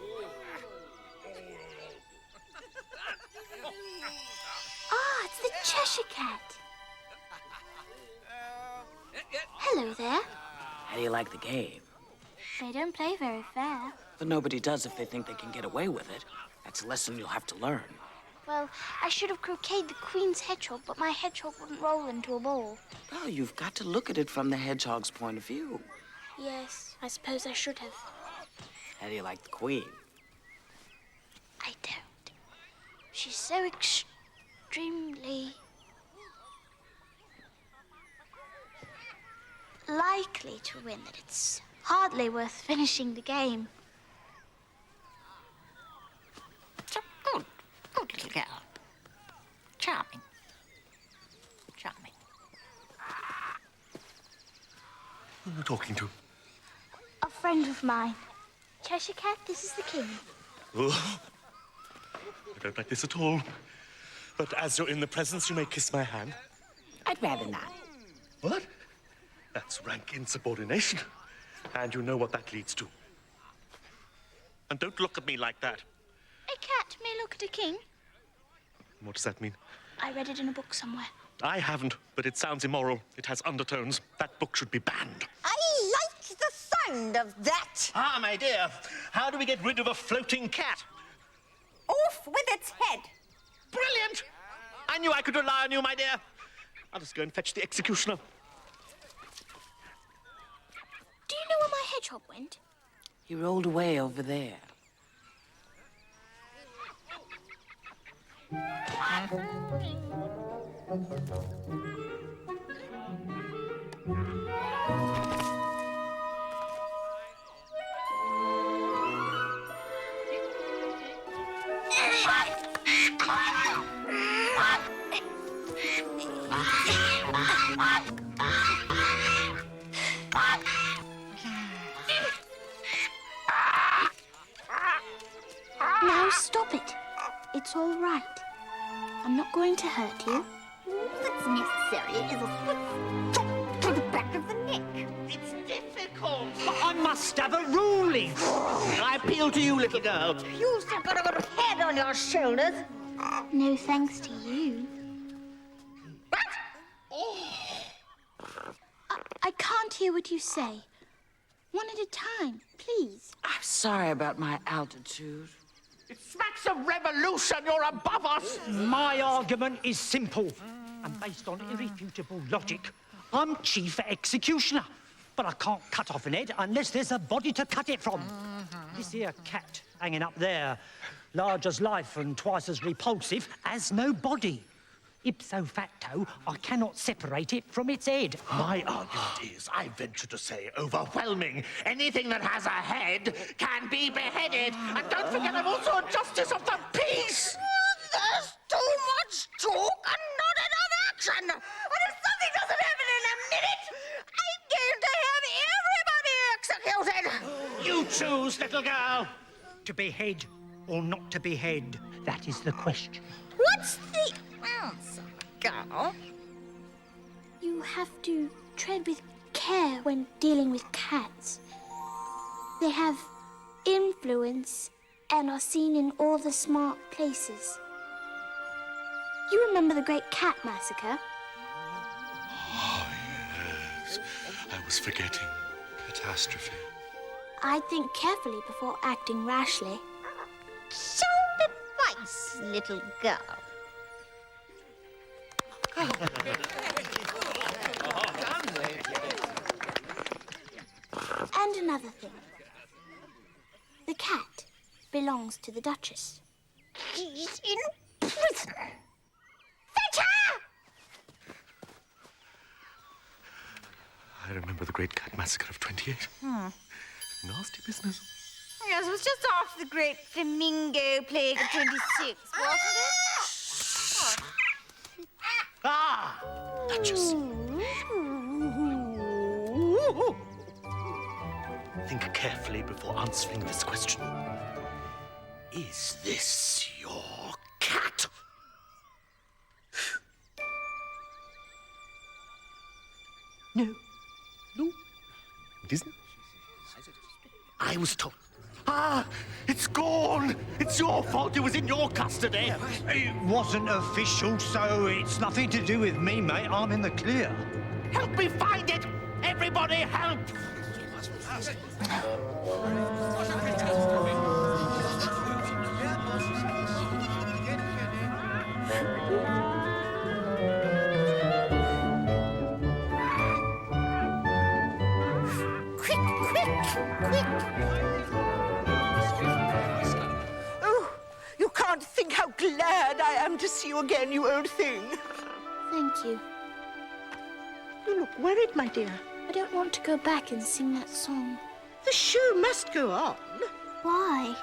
Ah, it's the Cheshire Cat. Hello there. How do you like the game? They don't play very fair. But nobody does if they think they can get away with it. That's a lesson you'll have to learn. Well, I should have croqueted the Queen's hedgehog, but my hedgehog wouldn't roll into a ball. Well, you've got to look at it from the hedgehog's point of view. Yes, I suppose I should have. How do you like the Queen? I don't. She's so extremely likely to win that it's hardly worth finishing the game. Good little girl. Charming. Charming. Who are you talking to? A friend of mine. Cheshire Cat, this is the King. Oh, I don't like this at all. But as you're in the presence, you may kiss my hand. I'd rather not. What? That's rank insubordination. And you know what that leads to. And don't look at me like that. A cat may look at a king. What does that mean? I read it in a book somewhere. I haven't, but it sounds immoral. It has undertones. That book should be banned. I like the sound of that. Ah, my dear, how do we get rid of a floating cat? Off with its head. Brilliant! I knew I could rely on you, my dear. I'll just go and fetch the executioner. Do you know where my hedgehog went? He rolled away over there. Now stop it. It's all right. I'm not going to hurt you. What's necessary is a swift chop to the back of the neck. It's difficult. But I must have a ruling. I appeal to you, little girl. You still got a good head on your shoulders. No thanks to you. What? I can't hear what you say. One at a time, please. I'm sorry about my altitude. It smacks of revolution. You're above us. My argument is simple and based on irrefutable logic. I'm chief executioner, but I can't cut off an head unless there's a body to cut it from. This here cat hanging up there, large as life and twice as repulsive, has no body. Ipso facto, I cannot separate it from its head. My argument is, I venture to say, overwhelming. Anything that has a head can be beheaded. And don't forget, I'm also a justice of the peace. There's too much talk and not enough action. And if something doesn't happen in a minute, I'm going to have everybody executed. You choose, little girl. To behead or not to behead, that is the question. What's the answer, girl? You have to tread with care when dealing with cats. They have influence and are seen in all the smart places. You remember the Great Cat Massacre? Oh, yes. I was forgetting. Catastrophe. I'd think carefully before acting rashly. Sound advice, little girl. And another thing. The cat belongs to the Duchess. She's in prison. Fetch her! I remember the Great Cat Massacre of 28. Nasty business. Yes, it was just after the Great Flamingo Plague of 26, wasn't it? Ah! Duchess. Think carefully before answering this question. Is this your cat? No. No. It isn't? I was told... Ah, it's gone. It's your fault. It was in your custody. It wasn't official, so it's nothing to do with me, mate. I'm in the clear. Help me find it. Everybody help. Oh, you can't think how glad I am to see you again, you old thing. Thank you. You look worried, my dear. I don't want to go back and sing that song. The show must go on. Why?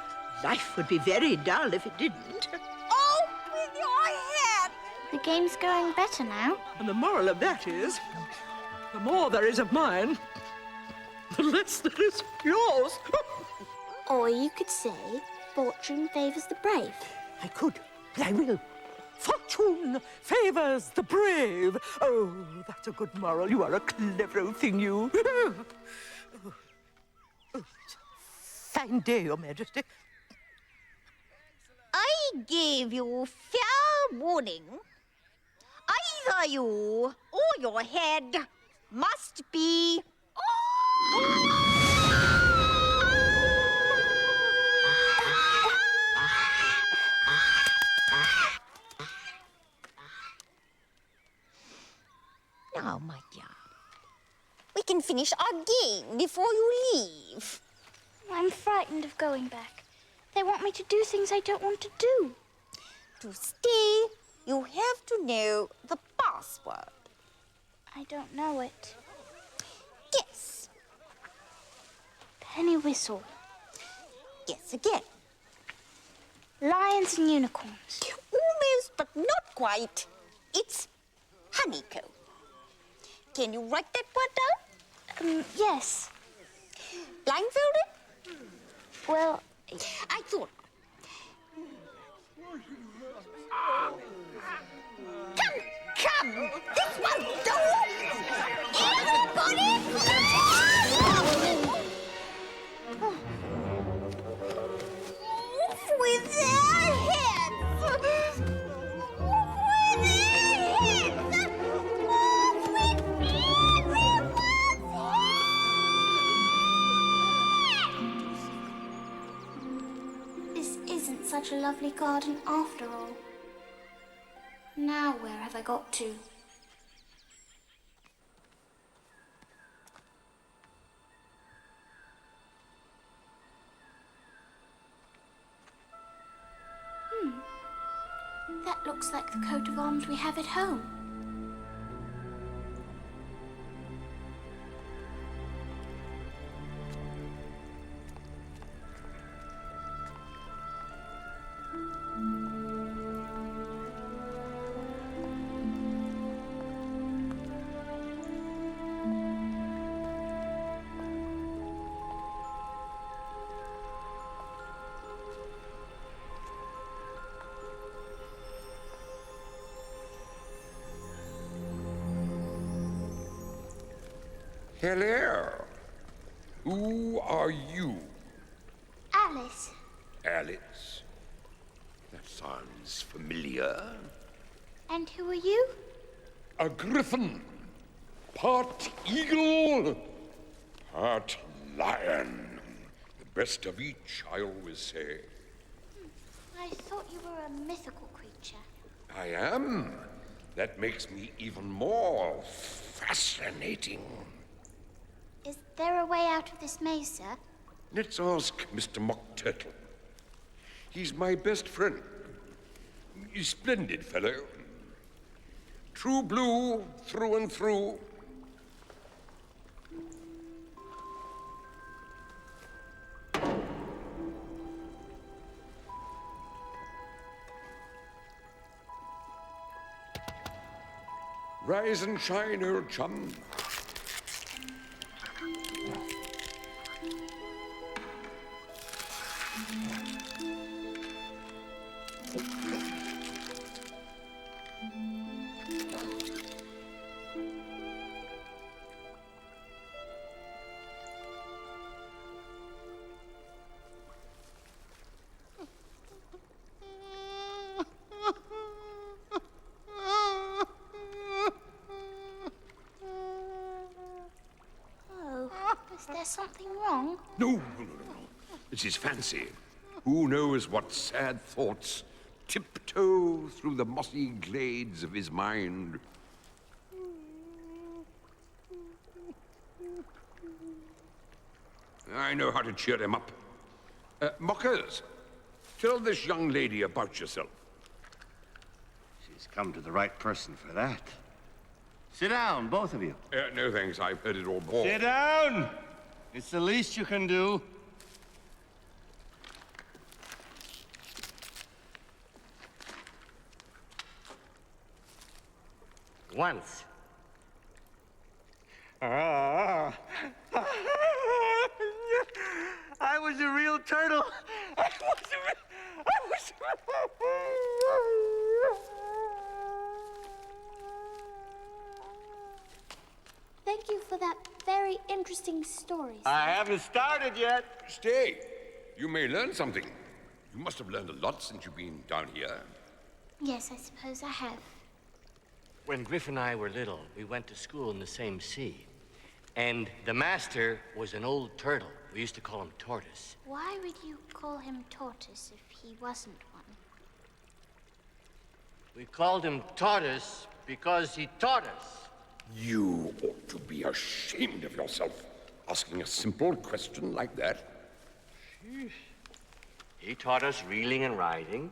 Life would be very dull if it didn't. Oh, with your head! The game's going better now. And the moral of that is, the more there is of mine, the less there is of yours. Or you could say, fortune favours the brave. I could, but I will. Fortune favours the brave. Oh, that's a good moral. You are a clever old thing, you. Fine day, Your Majesty. I gave you fair warning. Either you or your head must be... Now, my dear, we can finish our game before you leave. I'm frightened of going back. They want me to do things I don't want to do. To stay, you have to know the password. I don't know it. Guess. Penny whistle. Guess again. Lions and unicorns. Almost, but not quite. It's honeycomb. Can you write that word down? Yes. Blindfolded? Well, I thought. Come! This won't do! Everybody! Off with their heads! Off with their heads! Off with everyone's heads! this isn't such a lovely garden after all. Now where have I got to? That looks like the coat of arms we have at home. Hello. Who are you? Alice. Alice? That sounds familiar. And who are you? A griffin. Part eagle, part lion. The best of each, I always say. I thought you were a mythical creature. I am. That makes me even more fascinating. Is there a way out of this maze, sir? Let's ask Mr. Mock Turtle. He's my best friend. He's a splendid fellow. True blue through and through. Rise and shine, old chum. there something wrong? No. It's his fancy. Who knows what sad thoughts tiptoe through the mossy glades of his mind? I know how to cheer him up. Mockers, tell this young lady about yourself. She's come to the right person for that. Sit down, both of you. No thanks, I've heard it all before. Sit down! It's the least you can do. Once. I was a real turtle. Thank you for that very interesting story. I haven't started yet. Stay. You may learn something. You must have learned a lot since you've been down here. Yes, I suppose I have. When Griff and I were little, we went to school in the same sea. And the master was an old turtle. We used to call him Tortoise. Why would you call him Tortoise if he wasn't one? We called him Tortoise because he taught us. You ought to be ashamed of yourself, asking a simple question like that. He taught us reeling and riding,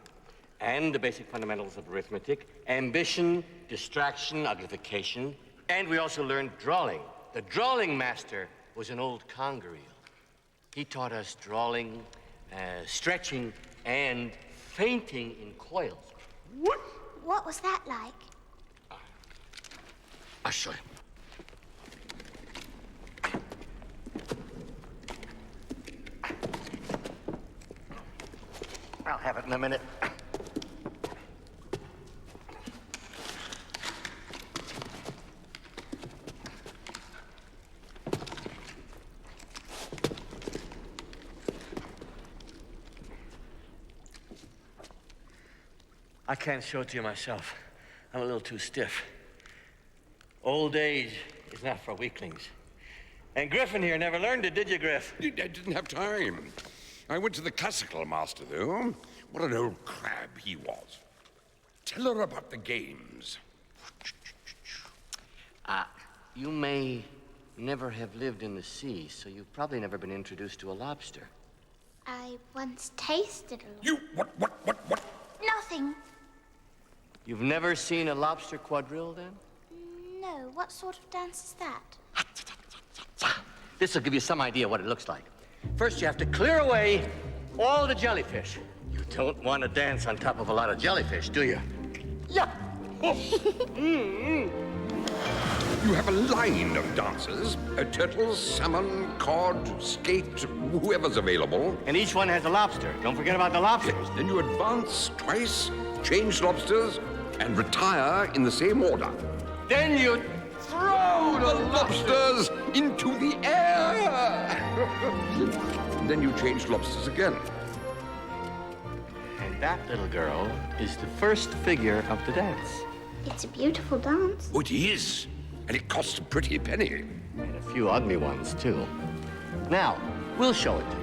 and the basic fundamentals of arithmetic, ambition, distraction, uglification, and we also learned drawing. The drawing master was an old conger eel. He taught us drawing, stretching, and fainting in coils. What was that like? I'll show you. I'll have it in a minute. I can't show it to you myself. I'm a little too stiff. Old age is not for weaklings. And Griffin here never learned it, did you, Griff? I didn't have time. I went to the classical master, though. What an old crab he was. Tell her about the games. You may never have lived in the sea, so you've probably never been introduced to a lobster. I once tasted a You, what? Nothing. You've never seen a lobster quadrille, then? No, what sort of dance is that? This will give you some idea what it looks like. First, you have to clear away all the jellyfish. You don't want to dance on top of a lot of jellyfish, do you? Yeah. You have a line of dancers. Turtles, salmon, cod, skate, whoever's available. And each one has a lobster. Don't forget about the lobsters. Yes, then you advance twice, change lobsters, and retire in the same order. Then you throw the lobsters into the air. Then you change lobsters again. And that little girl is the first figure of the dance. It's a beautiful dance. Oh, it is. And it costs a pretty penny. And a few ugly ones, too. Now, we'll show it to you.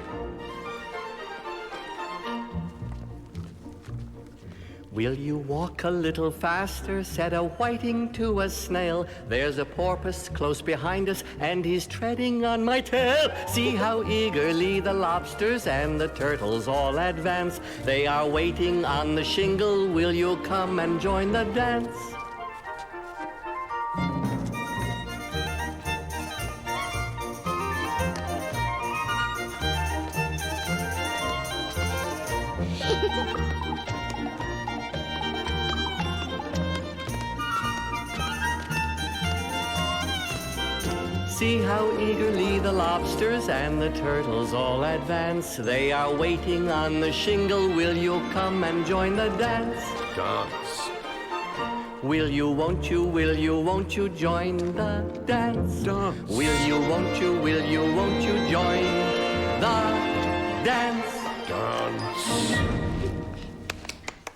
Will you walk a little faster? Said a whiting to a snail. There's a porpoise close behind us, and he's treading on my tail. See how eagerly the lobsters and the turtles all advance. They are waiting on the shingle. Will you come and join the dance? See how eagerly the lobsters and the turtles all advance. They are waiting on the shingle. Will you come and join the dance? Dance. Will you, won't you join the dance? Dance. Will you, won't you join the dance? Dance.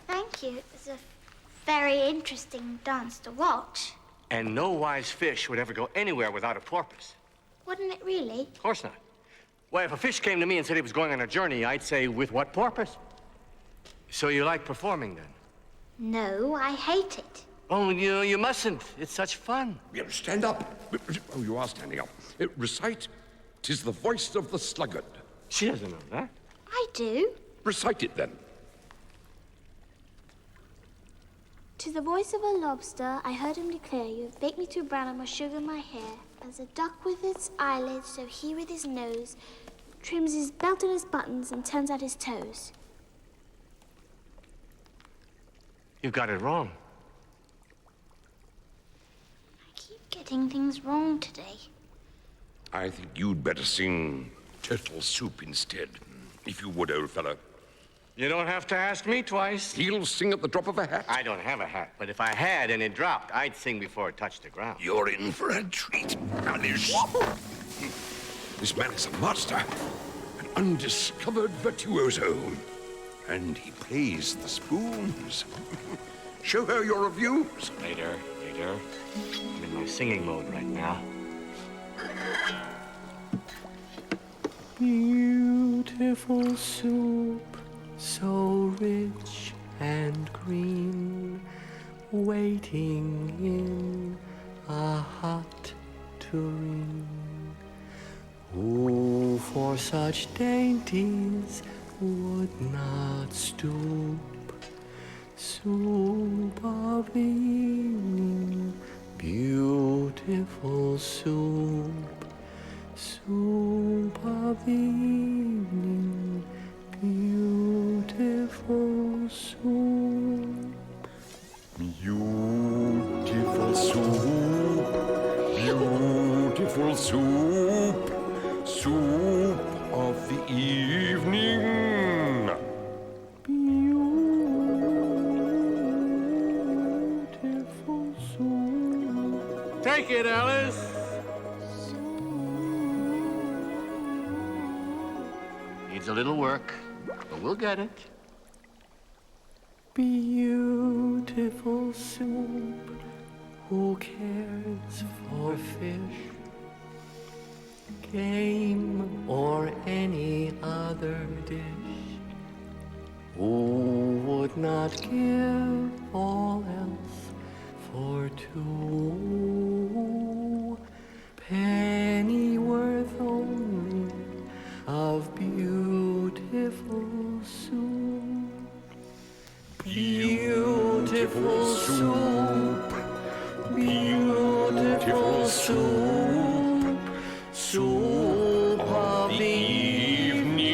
Thank you. It's a very interesting dance to watch. And no wise fish would ever go anywhere without a porpoise. Wouldn't it really? Of course not. Why, if a fish came to me and said he was going on a journey, I'd say, with what purpose? So you like performing, then? No, I hate it. Oh, you mustn't. It's such fun. Stand up. Oh, you are standing up. Recite. 'Tis the voice of the sluggard. She doesn't know that. I do. Recite it, then. To the voice of a lobster, I heard him declare, you have baked me too brown, I must sugar my hair. As a duck with its eyelids, so he with his nose trims his belt and his buttons and turns out his toes. You got it wrong. Getting things wrong today. I think you'd better sing Turtle Soup instead, if you would, old fellow. You don't have to ask me twice. He'll sing at the drop of a hat. I don't have a hat, but if I had and it dropped, I'd sing before it touched the ground. You're in for a treat. Now, this man is a master, an undiscovered virtuoso, and he plays the spoons. Show her your reviews. Later. I'm in my singing mode right now. Beautiful soup, so rich and green, waiting in a hot tureen. Who for such dainties would not stoop? Soup of evening, beautiful soup. Soup of evening, beautiful soup. Beautiful soup, beautiful soup, soup of the evening. Take it, Alice. Needs a little work, but we'll get it. Beautiful soup, who cares for fish, game, or any other dish? Who would not give all else for two? Pennyworth only of beautiful soup. Beautiful soup, beautiful soup, soup of the evening.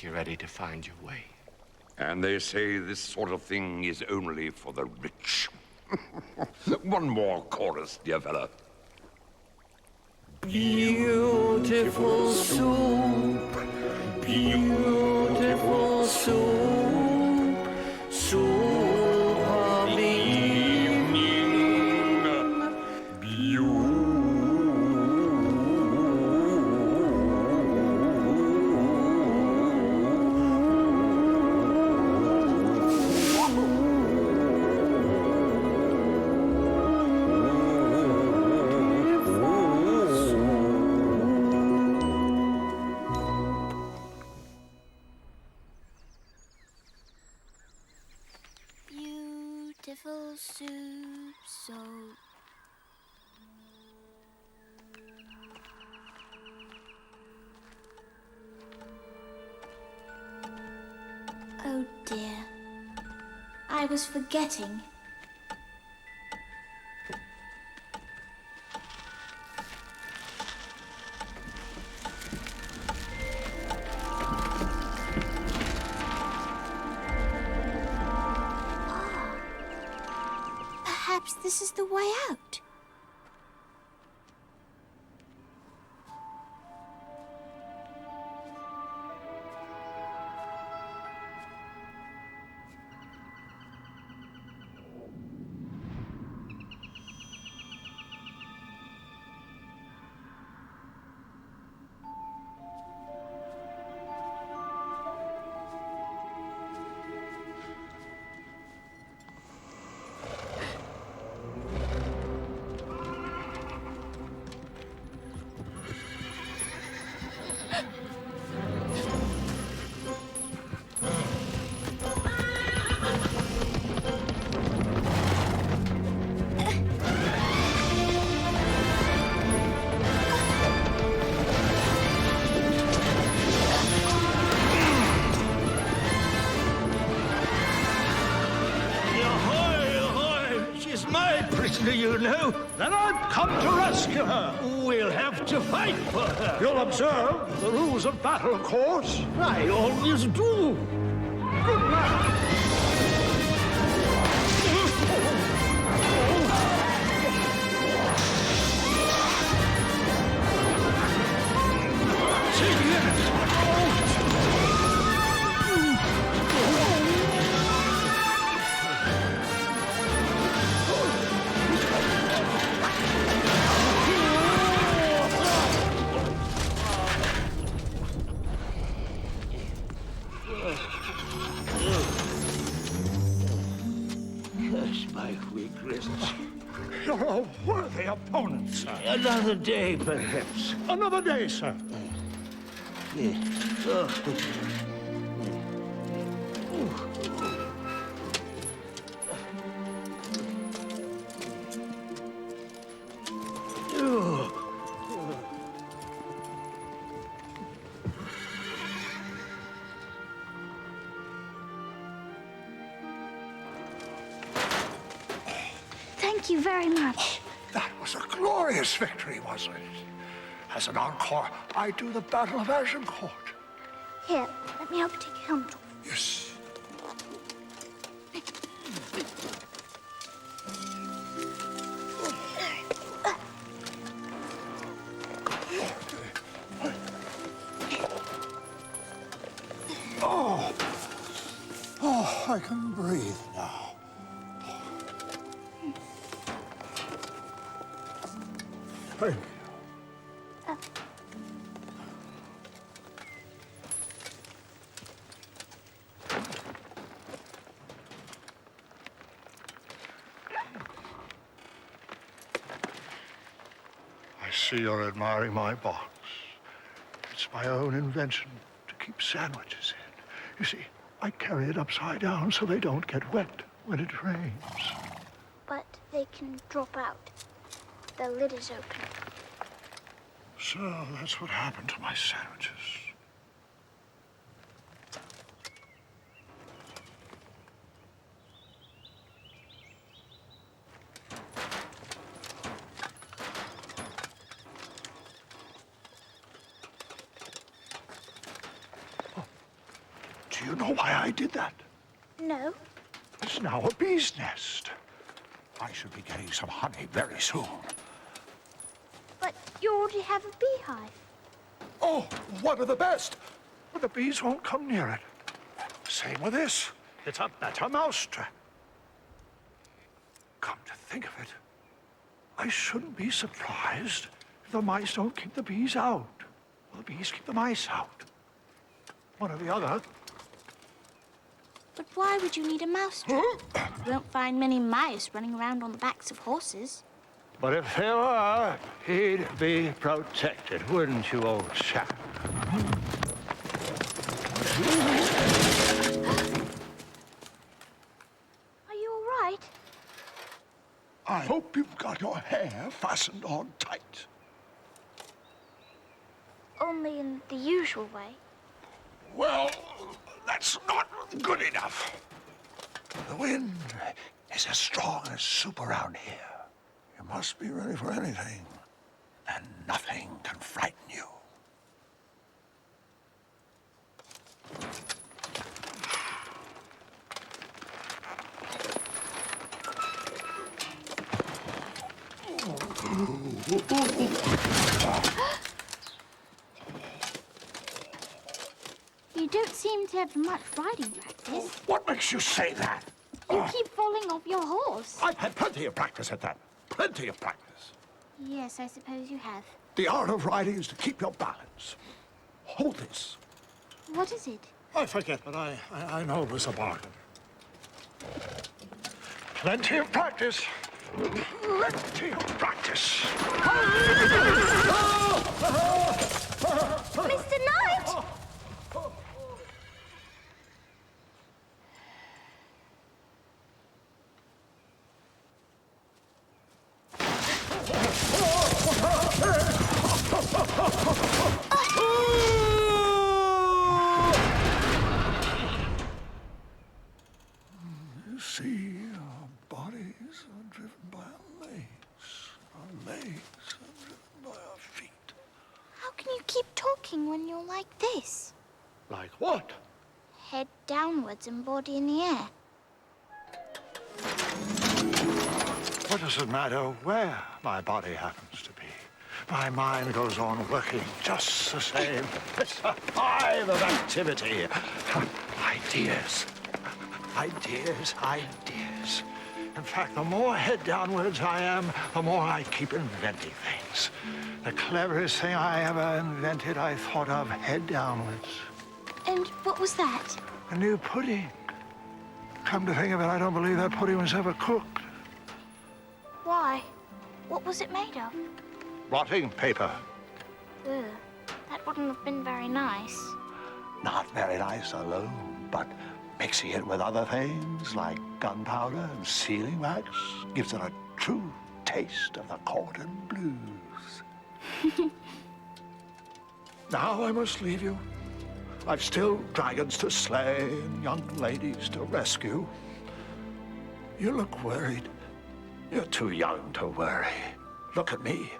You're ready to find your way. And they say this sort of thing is only for the rich. One more chorus, dear fella. Beautiful soup, beautiful soup, soup of the evening. Beautiful soup, so oh dear, I was forgetting. Perhaps this is the way out. do you know that I've come to rescue her. We'll have to fight for her. You'll observe the rules of battle, of course. I always do. Good luck. Yes, my weak wrists. You're a worthy opponent, sir. Another day, perhaps. Another day, sir. Thank you very much. That was a glorious victory, wasn't it? As an encore, I do the Battle of Agincourt. Here, let me help you take your helmet off. Yes. Oh, I can breathe now. Thank you. I see you're admiring my box. It's my own invention to keep sandwiches in. You see, I carry it upside down so they don't get wet when it rains. But they can drop out. The lid is open. So that's what happened to my sandwiches. Do you know why I did that? No. It's now a bee's nest. I should be getting some honey very soon. But you already have a beehive. Oh, one of the best. But the bees won't come near it. Same with this. It's a better mousetrap. Come to think of it, I shouldn't be surprised if the mice don't keep the bees out. Well, the bees keep the mice out. One or the other. But why would you need a mousetrap? You won't find many mice running around on the backs of horses. But if there were, he'd be protected, wouldn't you, old chap? Are you all right? I hope you've got your hair fastened on tight. Only in the usual way. Well, that's not good enough. The wind is as strong as soup around here. You must be ready for anything, and nothing can frighten you. You don't seem to have much riding practice. What makes you say that? You keep falling off your horse. I've had plenty of practice at that. Plenty of practice. Yes, I suppose you have. The art of riding is to keep your balance. Hold this. What is it? I forget, but I know it was a bargain. Plenty of practice. Plenty of practice. Mr. Knight! You see, our bodies are driven by a maze. legs and by our feet. How can you keep talking when you're like this? Like what? Head downwards and body in the air. What does it matter where my body happens to be? My mind goes on working just the same. It's a hive of activity. Ideas. Ideas, ideas. In fact, the more head downwards I am, the more I keep inventing things. The cleverest thing I ever invented, I thought of head downwards. And what was that? A new pudding. Come to think of it, I don't believe that pudding was ever cooked. Why? What was it made of? Rotting paper. Ugh, that wouldn't have been very nice. Not very nice alone, but mixing it with other things like gunpowder and sealing wax gives it a true taste of the cordon blues. Now I must leave you. I've still dragons to slay and young ladies to rescue. You look worried. You're too young to worry. Look at me.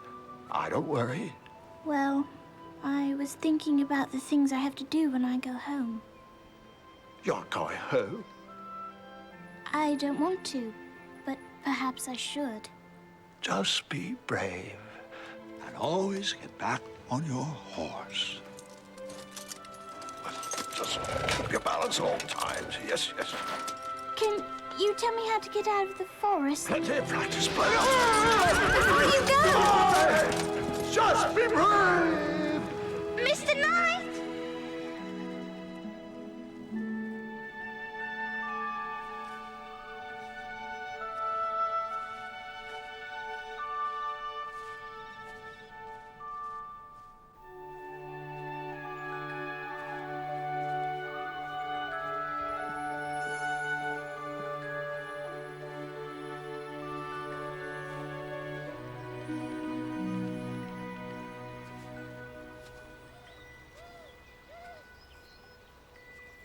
I don't worry. Well, I was thinking about the things I have to do when I go home. You're going home? I don't want to, but perhaps I should. Just be brave and always get back on your horse. Just keep your balance at all times. Yes, yes. Can you tell me how to get out of the forest? Plenty of practice, but... Before you go! Just be brave! Mr. Knight!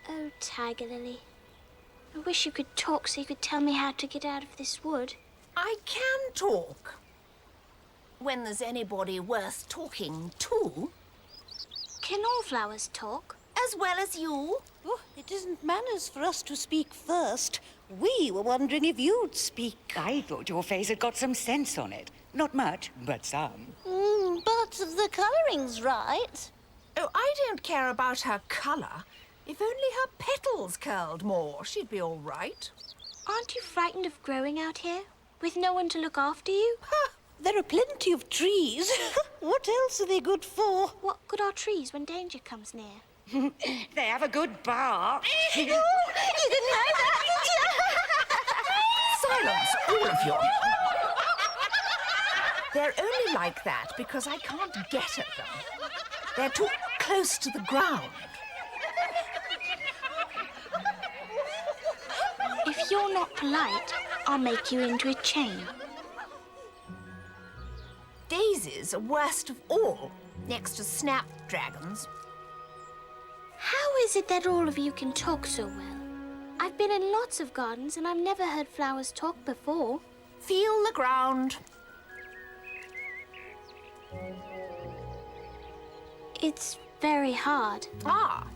Oh, Tiger Lily. I wish you could talk so you could tell me how to get out of this wood. I can talk. When there's anybody worth talking to. Can all flowers talk? As well as you. Oh, it isn't manners for us to speak first. We were wondering if you'd speak. I thought your face had got some sense on it. Not much, but some. But the colouring's right. Oh, I don't care about her colour. If only her petals curled more, she'd be all right. Aren't you frightened of growing out here? With no one to look after you? There are plenty of trees. What else are they good for? What good are trees when danger comes near? They have a good bark. You didn't know that, did you? Silence, all of you. They're only like that because I can't get at them. They're too close to the ground. If you're not polite, I'll make you into a chain. Daisies are worst of all, next to snapdragons. How is it that all of you can talk so well? I've been in lots of gardens and I've never heard flowers talk before. Feel the ground. It's very hard. Ah.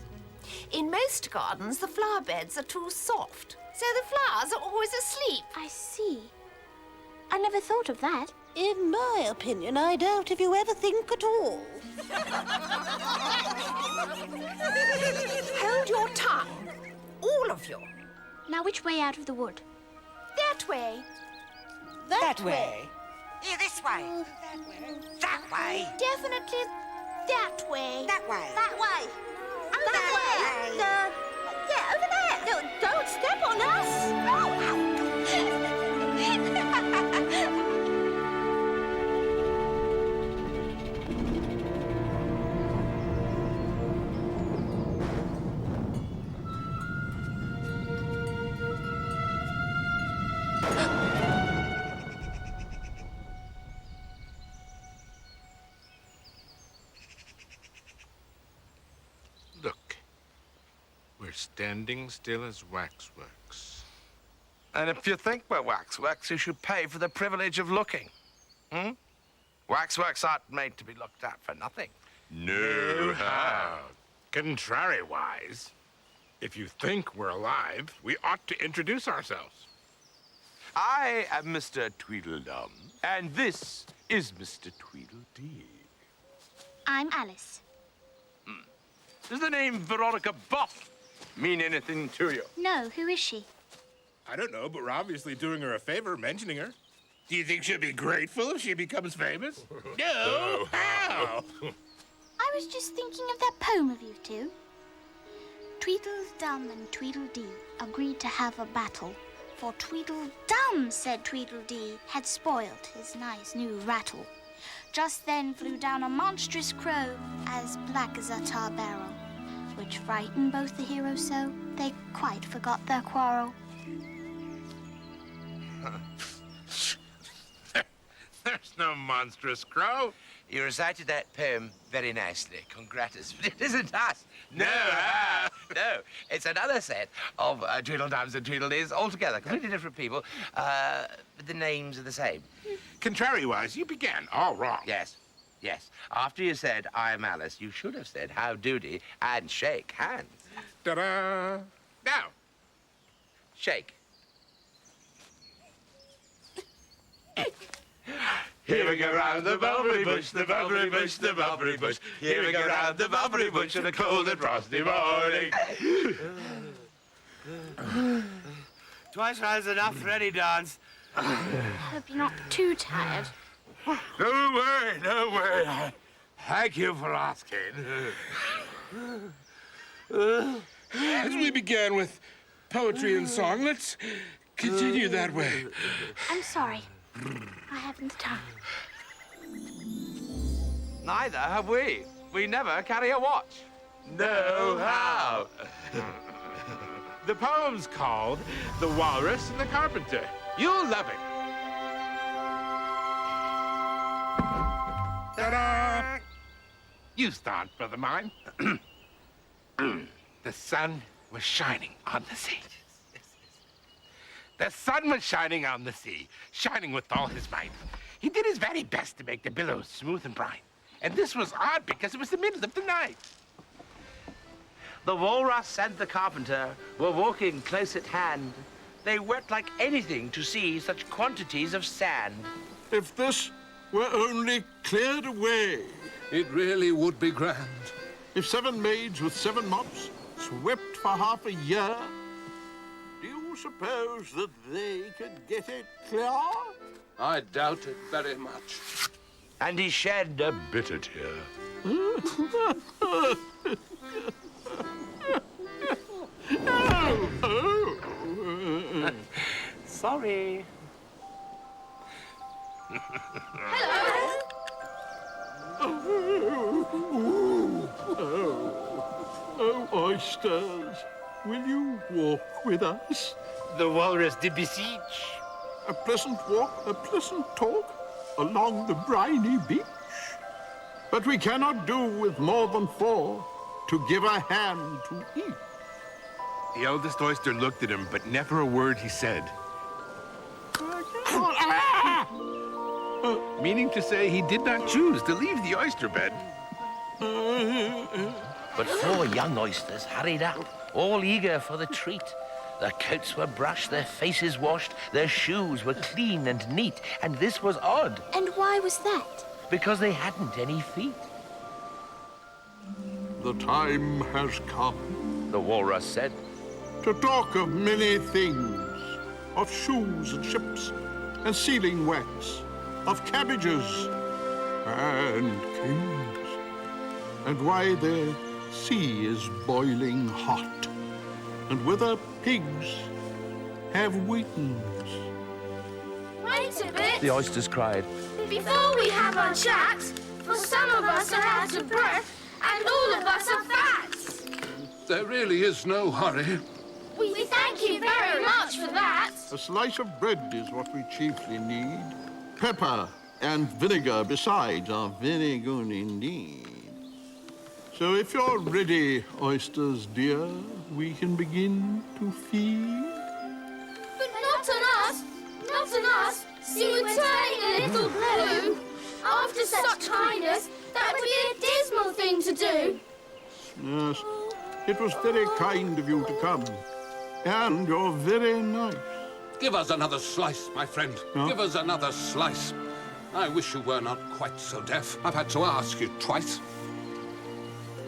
In most gardens, the flower beds are too soft, so the flowers are always asleep. I see. I never thought of that. In my opinion, I doubt if you ever think at all. Hold your tongue, all of you. Now which way out of the wood? That way. That way. Here, this way. That way. That way. Definitely that way. That way. That way. Over That there. way. Yeah, over there. No, don't step on us. Look, we're standing still as waxworks. And if you think we're waxworks, you should pay for the privilege of looking. Hmm? Waxworks aren't made to be looked at for nothing. No how. Contrariwise, if you think we're alive, we ought to introduce ourselves. I am Mr. Tweedledum, and this is Mr. Tweedledee. I'm Alice. Does the name Veronica Buff mean anything to you? No, who is she? I don't know, but we're obviously doing her a favor mentioning her. Do you think she'll be grateful if she becomes famous? No. How? I was just thinking of that poem of you two. Tweedledum and Tweedledee agreed to have a battle, for Tweedledum said Tweedledee had spoiled his nice new rattle. Just then flew down a monstrous crow, as black as a tar barrel, which frightened both the heroes so they quite forgot their quarrel. There's no monstrous crow. You recited that poem very nicely. Congratus. But it isn't us. No, no. It's another set of Tweedledums and Tweedledees altogether. Completely different people. But the names are the same. Contrariwise, you began all wrong. Yes, yes. After you said, I'm Alice, you should have said, how doody, and shake hands. Ta-da! Now. Shake. Here we go round the mulberry bush, the mulberry bush, the mulberry bush. Here we go round the mulberry bush on a cold and frosty morning. Twice round's enough for any dance. I hope you're not too tired. Don't worry, don't worry. Thank you for asking. As we began with poetry and song, let's continue that way. I'm sorry. I haven't the time. Neither have we. We never carry a watch. No how. The poem's called The Walrus and the Carpenter. You'll love it. Ta-da! You start, brother mine. The sun was shining on the sea. The sun was shining on the sea, shining with all his might. He did his very best to make the billows smooth and bright. And this was odd because it was the middle of the night. The walrus and the carpenter were walking close at hand. They wept like anything to see such quantities of sand. If this were only cleared away, it really would be grand. If 7 maids with 7 mops swept for half a year, do you suppose that they could get it clear? I doubt it very much. And he shed a bitter tear. Sorry. Hello. Oh, oysters, will you walk with us? The walrus did beseech. A pleasant walk, a pleasant talk along the briny beach. But we cannot do with more than 4 to give a hand to each. The eldest oyster looked at him, but never a word he said. Meaning to say he did not choose to leave the oyster bed. But 4 young oysters hurried up, all eager for the treat. Their coats were brushed, their faces washed, their shoes were clean and neat, and this was odd. And why was that? Because they hadn't any feet. The time has come, the walrus said, to talk of many things, of shoes and ships and sealing wax, of cabbages and kings, and why the sea is boiling hot, and whether pigs have wings. Wait a bit. The oysters cried. Before we have our chat, for some of us are out of breath, and all of us are fat. There really is no hurry. We thank you very much for that. A slice of bread is what we chiefly need. Pepper and vinegar besides are very good indeed. So if you're ready, oysters dear, we can begin to feed. But not on us, not on us. See, we're turning a little blue. After Such Highness, that would be a dismal thing to do. Yes, it was very kind of you to come. And you're very nice. Give us another slice, my friend. Huh? Give us another slice. I wish you were not quite so deaf. I've had to ask you twice.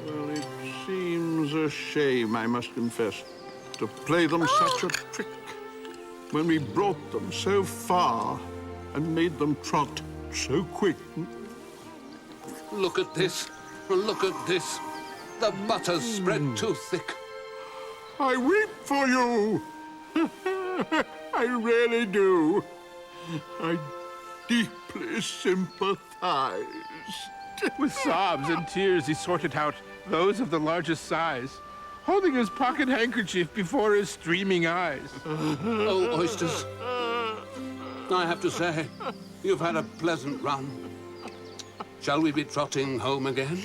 Well, it seems a shame, I must confess, to play them such a trick when we brought them so far and made them trot so quick. Look at this. Look at this. The butter's spread too thick. I weep for you. I really do. I deeply sympathize. With sobs and tears, he sorted out those of the largest size, holding his pocket handkerchief before his streaming eyes. Oh, oysters. I have to say, you've had a pleasant run. Shall we be trotting home again?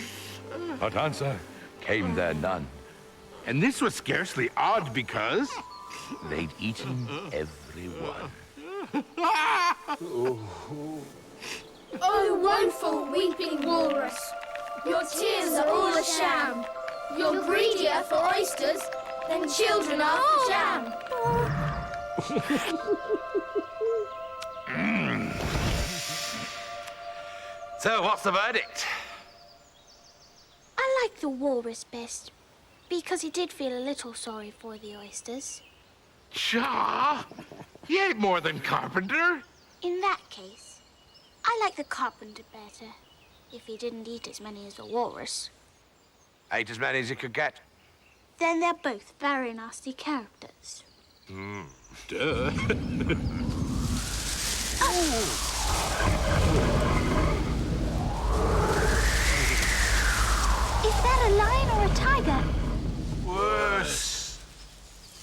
But answer came there none. And this was scarcely odd because they'd eaten everyone. Oh, woeful weeping walrus, your tears are all a sham. You're greedier for oysters than children are for jam. So, what's the verdict? I like the walrus best, because he did feel a little sorry for the oysters. Pshaw! He ain't more than carpenter. In that case, I like the carpenter better, if he didn't eat as many as the walrus. Ate as many as you could get. Then they're both very nasty characters. Duh. Is that a lion or a tiger? Worse.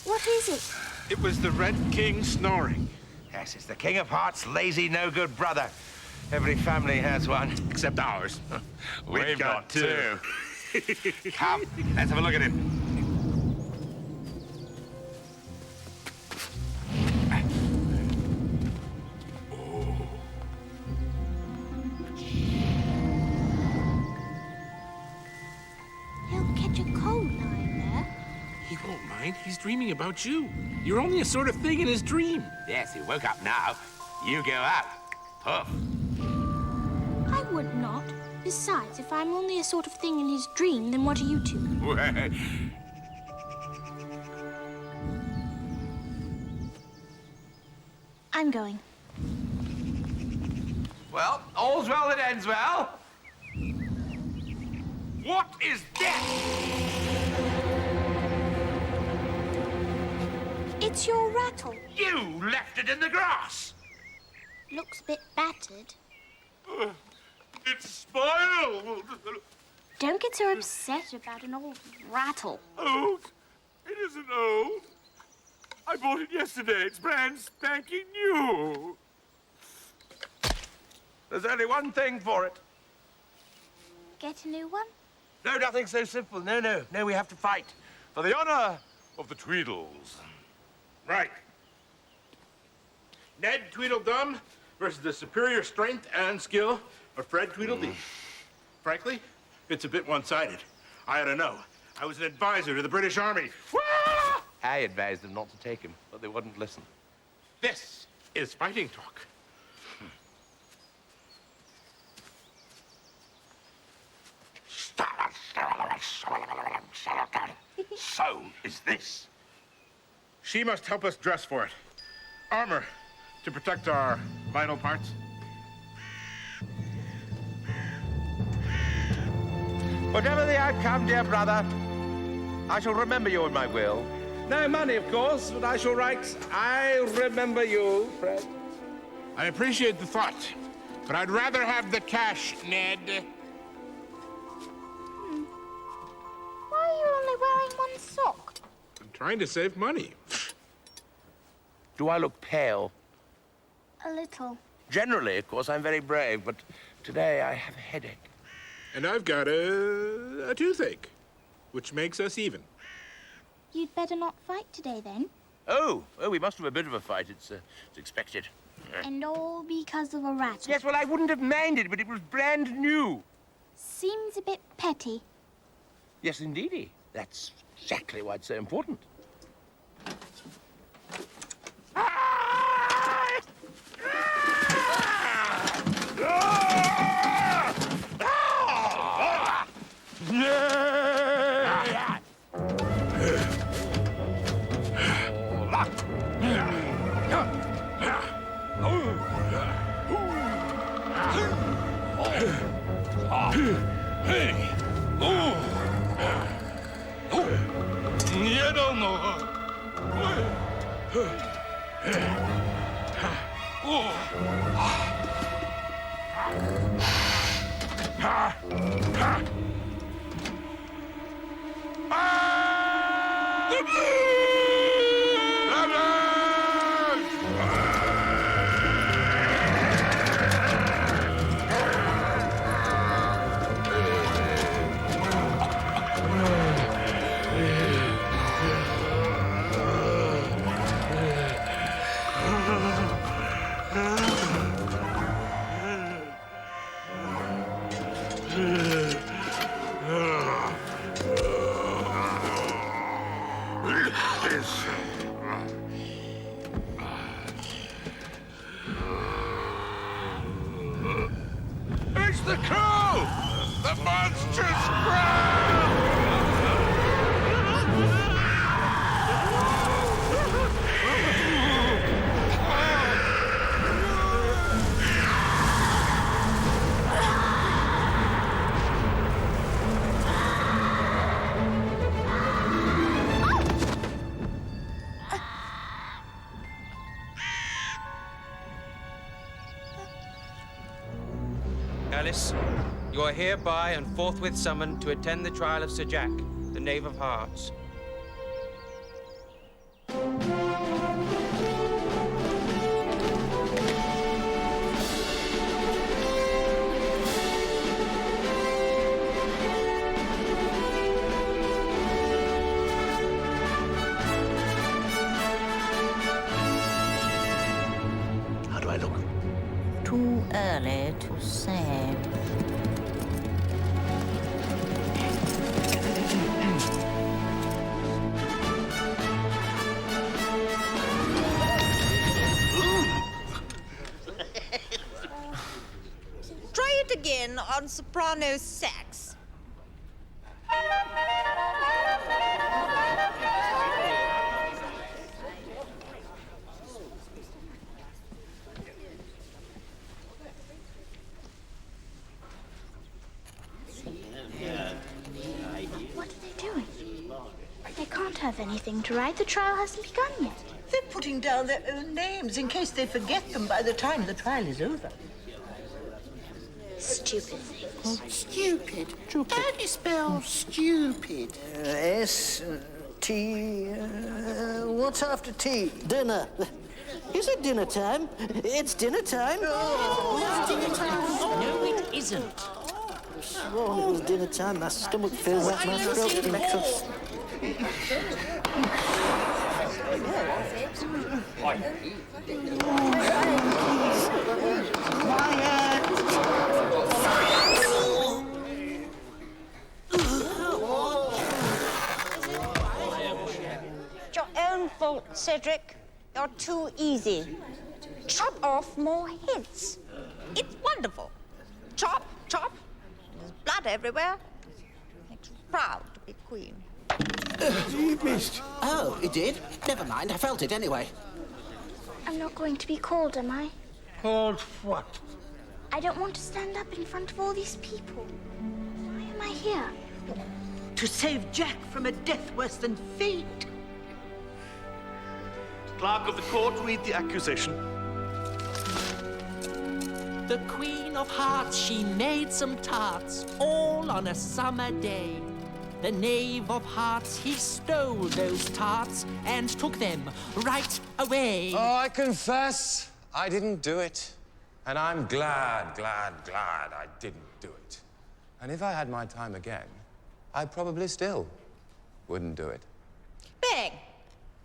What is it? It was the Red King snoring. Yes, it's the King of Hearts' lazy, no-good brother. Every family has one. Except ours. We've got two. Come, let's have a look at him. He'll catch a cold lying there. He won't mind. He's dreaming about you. You're only a sort of thing in his dream. Yes, he woke up now. You go out. Puff. I would not. Besides, if I'm only a sort of thing in his dream, then what are you two? I'm going. Well, all's well that ends well. What is that? It's your rattle. You left it in the grass. Looks a bit battered. It's spoiled. Don't get so upset about an old rattle. Old? It isn't old. I bought it yesterday. It's brand spanking new. There's only one thing for it. Get a new one? No, nothing so simple. No, we have to fight. For the honor of the Tweedles. Right. Ned Tweedledum versus the superior strength and skill of Fred Tweedledee. Frankly, it's a bit one-sided. I ought to know. I was an advisor to the British Army. I advised them not to take him, but they wouldn't listen. This is fighting talk. So is this. She must help us dress for it. Armor to protect our vital parts. Whatever the outcome, dear brother, I shall remember you in my will. No money, of course, but I shall write, I remember you, Fred. I appreciate the thought, but I'd rather have the cash, Ned. Why are you only wearing one sock? I'm trying to save money. Do I look pale? A little. Generally, of course, I'm very brave, but today I have a headache. And I've got a toothache, which makes us even. You'd better not fight today, then. Oh, we must have a bit of a fight. It's expected. And all because of a rat. Yes, well, I wouldn't have minded, but it was brand new. Seems a bit petty. Yes, indeedy. That's exactly why it's so important. It's the crow! The monstrous crow! Alice, you are hereby and forthwith summoned to attend the trial of Sir Jack, the Knave of Hearts. How do I look? Too early to say. Try it again on soprano sax. What are they doing? They can't have anything to write. The trial hasn't begun yet. They're putting down their own names in case they forget them by the time the trial is over. Stupid things. Stupid. How do you spell stupid? S-T... what's after tea? Dinner. Is it dinner time? It's dinner time. It's dinner time. No, it isn't. Oh, it was dinner time. My stomach fills up my throat. Makes us... It's your own fault, Cedric. You're too easy. Chop off more heads. It's wonderful. Chop, chop. There's blood everywhere. Makes you proud to be queen. You missed. Oh, it did? Never mind. I felt it anyway. I'm not going to be called, am I? Called what? I don't want to stand up in front of all these people. Why am I here? To save Jack from a death worse than fate. Clerk of the court, read the accusation. The Queen of Hearts, she made some tarts, all on a summer day. The Knave of Hearts, he stole those tarts and took them right away. Oh, I confess, I didn't do it. And I'm glad I didn't do it. And if I had my time again, I probably still wouldn't do it. Bang!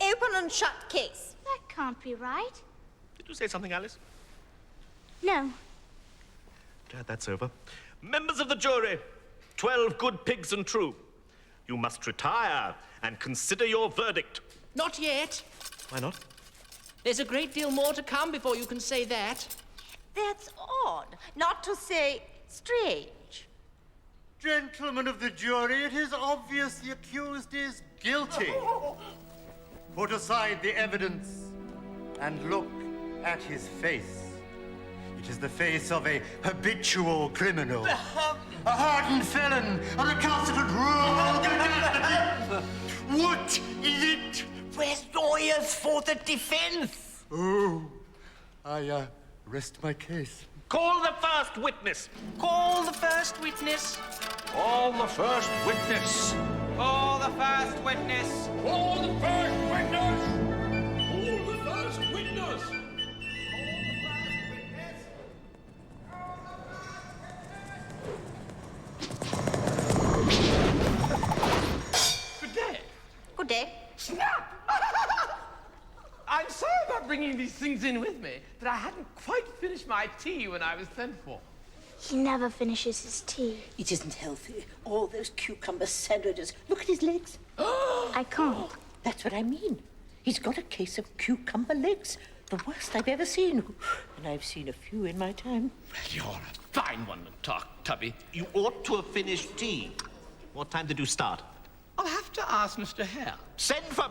Open and shut case. That can't be right. Did you say something, Alice? No. Glad that's over. Members of the jury, 12 good pigs and true. You must retire and consider your verdict. Not yet. Why not? There's a great deal more to come before you can say that. That's odd, not to say strange. Gentlemen of the jury, it is obvious the accused is guilty. Put aside the evidence and look at his face. It is the face of a habitual criminal, a hardened felon, a recalcitrant rogue. What is it? Where's lawyers for the defense? Oh, I rest my case. Call the first witness. Call the first witness. Call the first witness. Call the first witness. Call the first witness. Call the first witness. Good day. Good day. Snap! I'm sorry about bringing these things in with me, but I hadn't quite finished my tea when I was sent for. He never finishes his tea. It isn't healthy. All those cucumber sandwiches. Look at his legs. I can't. That's what I mean. He's got a case of cucumber legs. The worst I've ever seen. And I've seen a few in my time. You're a fine one to talk, Tubby. You ought to have finished tea. What time did you start? I'll have to ask Mr. Hare. Send for...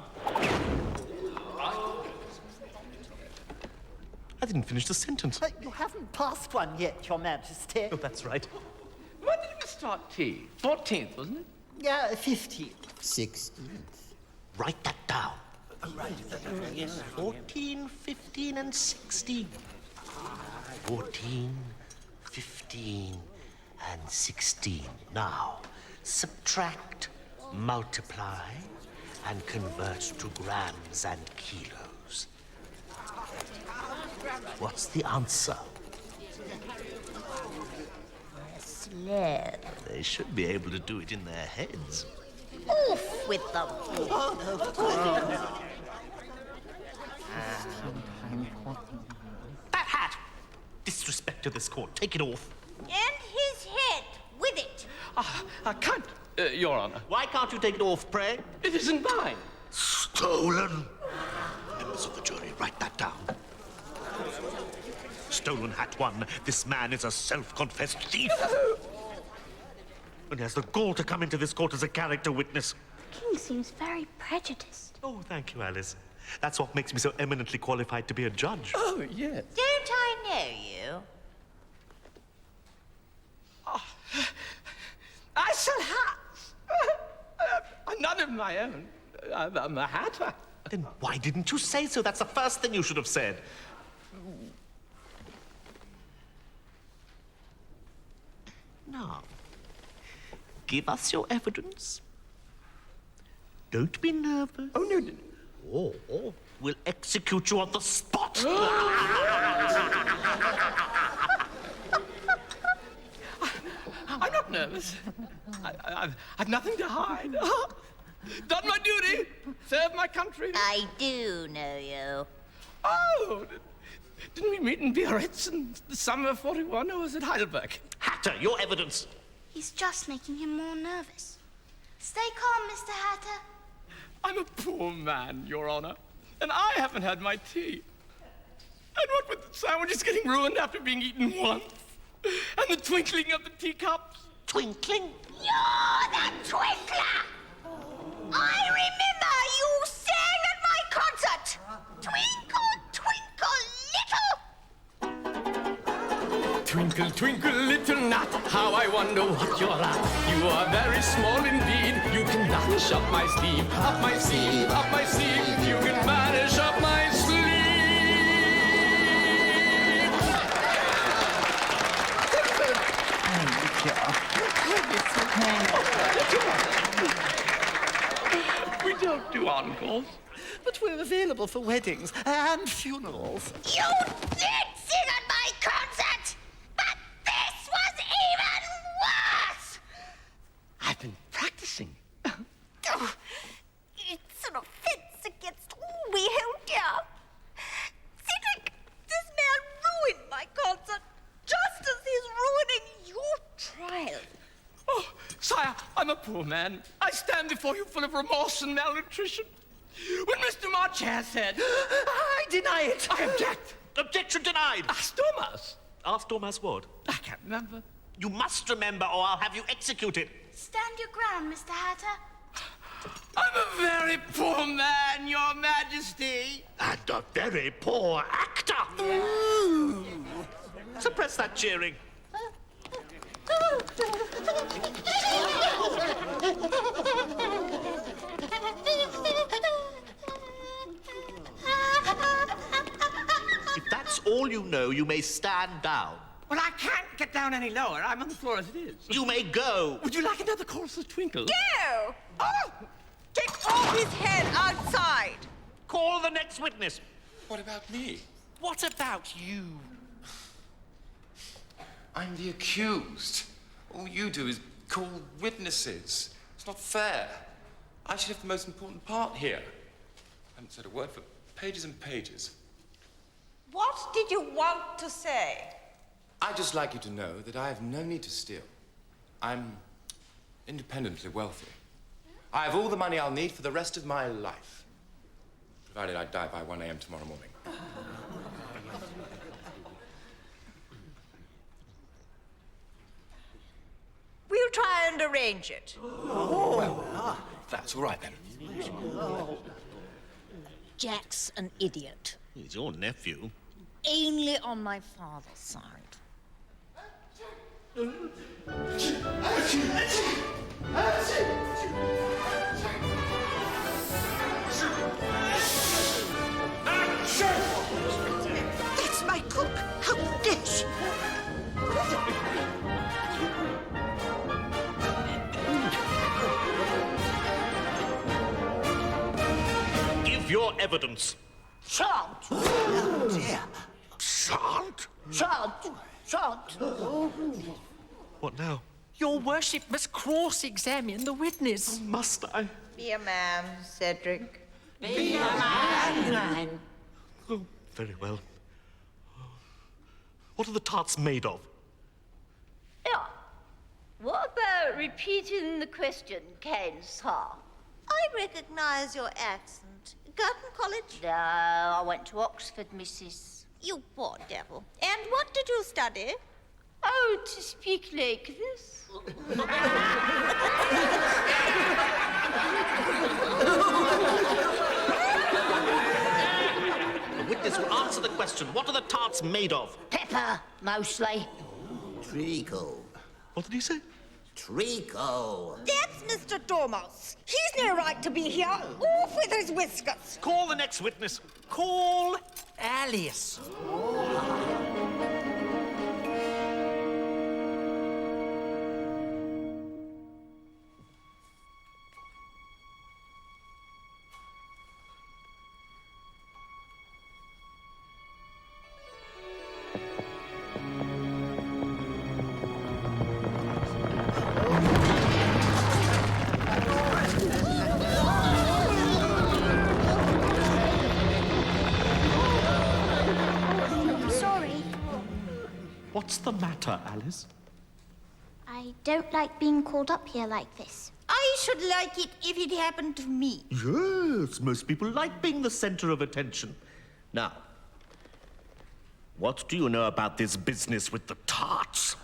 I didn't finish the sentence. You haven't passed one yet, Your Majesty. Oh, that's right. When did we start tea? 14th, wasn't it? Yeah, 15th. 16th. Write that down. 14, 15, and 16. 14, 15, and 16. Now, subtract, multiply, and convert to grams and kilos. What's the answer? Slow. They should be able to do it in their heads. Off with them. That hat! Disrespect to this court. Take it off. And his head with it. I can't, Your Honor. Why can't you take it off, pray? It isn't mine. Stolen. Members of the jury, write that down. Stolen hat one. This man is a self-confessed thief. And he has the gall to come into this court as a character witness. The king seems very prejudiced. Oh, thank you, Alice. That's what makes me so eminently qualified to be a judge. Oh, yes. Don't I know you? I sell hats. None of my own. I'm a hatter. Then why didn't you say so? That's the first thing you should have said. Now, give us your evidence. Don't be nervous. Oh, no. Or we'll execute you on the spot. I'm not nervous. I've nothing to hide. Done my duty. Served my country. I do know you. Oh, didn't we meet in Biarritz in the summer of '41, or was it Heidelberg? Hatter, your evidence. He's just making him more nervous. Stay calm, Mr. Hatter. I'm a poor man, Your Honor, and I haven't had my tea. And what with the sandwiches getting ruined after being eaten once, and the twinkling of the teacups. Twinkling? You're the twinkler! I remember you sang at my concert. Twinkle, twinkle, little. Twinkle, twinkle, little gnat, how I wonder what you're at. You are very small indeed. You can vanish up my sleeve, up my sleeve, up my sleeve. You can vanish up my sleeve. We don't do encores. But we're available for weddings and funerals. You did sing at my concert, but this was even worse. I've been practicing. Oh, it's an offense against all we held dear. Cedric, I'm a poor man. I stand before you full of remorse and malnutrition. When Mr. Marcher said, I deny it. I object. Objection denied. Ask Thomas. Ask Thomas what? I can't remember. You must remember or I'll have you executed. Stand your ground, Mr. Hatter. I'm a very poor man, Your Majesty. And a very poor actor. Suppress that cheering. If that's all you know, you may stand down. Well, I can't get down any lower. I'm on the floor as it is. You may go. Would you like another chorus of Twinkle? Go! Oh! Take off his head outside! Call the next witness. What about me? What about you? I'm the accused. All you do is call witnesses. It's not fair. I should have the most important part here. I haven't said a word for pages and pages. What did you want to say? I'd just like you to know that I have no need to steal. I'm independently wealthy. I have all the money I'll need for the rest of my life, provided I die by 1 a.m. tomorrow morning. We'll try and arrange it. Well, that's all right then. Jack's an idiot. He's your nephew. Only on my father's side. That's my cook. How dare she? Give your evidence. Chant! Oh, dear. Chant? Chant! Chant! What now? Your worship must cross-examine the witness. Must I? Be a man, Cedric. Be a man. Oh, very well. What are the tarts made of? Yeah. What about repeating the question, kind sir? I recognize your accent. Girton College? No, I went to Oxford, Mrs. You poor devil. And what did you study? Oh, to speak like this. The witness will answer the question. What are the tarts made of? Pepper, mostly. Treacle. What did he say? Treacle. That's Mr. Dormouse. He's no right to be here. Off with his whiskers. Call the next witness. Call Alice. What's the matter, Alice? I don't like being called up here like this. I should like it if it happened to me. Yes, most people like being the center of attention. Now, what do you know about this business with the tarts?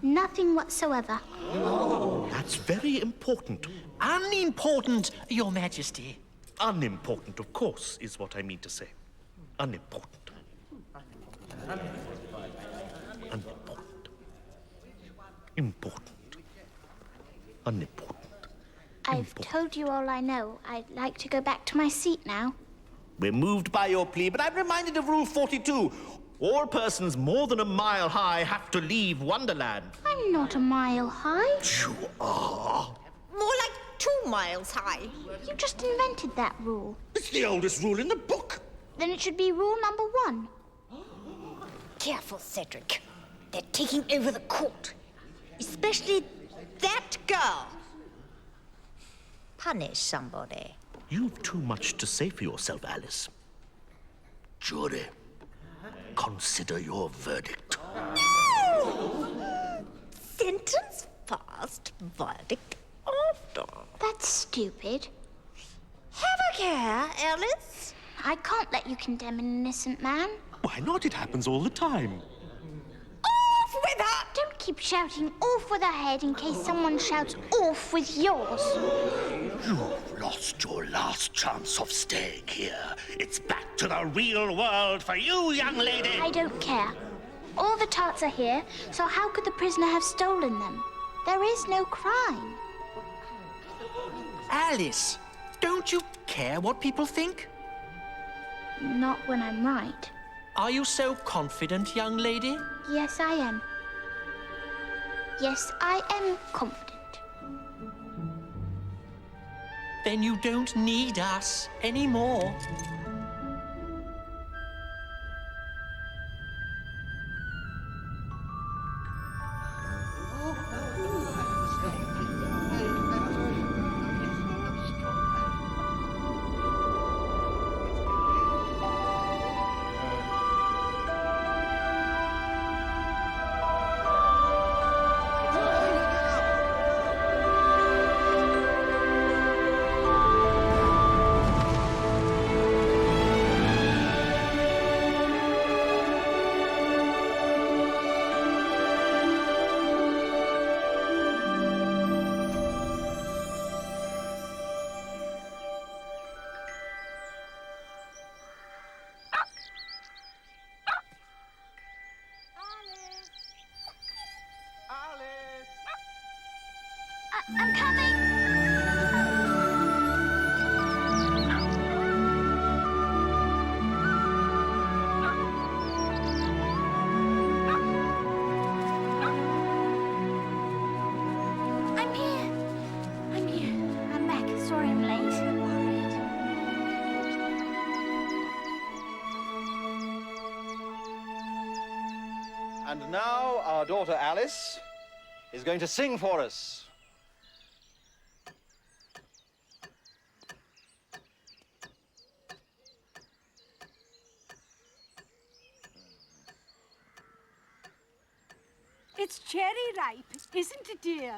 Nothing whatsoever. That's very important. Unimportant, Your Majesty. Unimportant, of course, is what I mean to say. Unimportant. Unimportant. Important. Unimportant. I've told you all I know. I'd like to go back to my seat now. We're moved by your plea, but I'm reminded of Rule 42. All persons more than a mile high have to leave Wonderland. I'm not a mile high. You are. More like 2 miles high. You just invented that rule. It's the oldest rule in the book. Then it should be rule number 1. Careful, Cedric. They're taking over the court. Especially that girl. Punish somebody. You've too much to say for yourself, Alice. Jury, consider your verdict. Sentence passed. just verdict after. That's stupid. Have a care, Alice. I can't let you condemn an innocent man. Why not? It happens all the time. Off with her! Don't keep shouting off with her head in case someone shouts off with yours. You've lost your last chance of staying here. It's back to the real world for you, young lady. I don't care. All the tarts are here, so how could the prisoner have stolen them? There is no crime. Alice, don't you care what people think? Not when I'm right. Are you so confident, young lady? Yes, I am. Yes, I am confident. Then you don't need us anymore. I'm coming. I'm here. I'm here. I'm back. Sorry I'm late. I'm worried. And now our daughter Alice is going to sing for us. It's cherry ripe, isn't it, dear?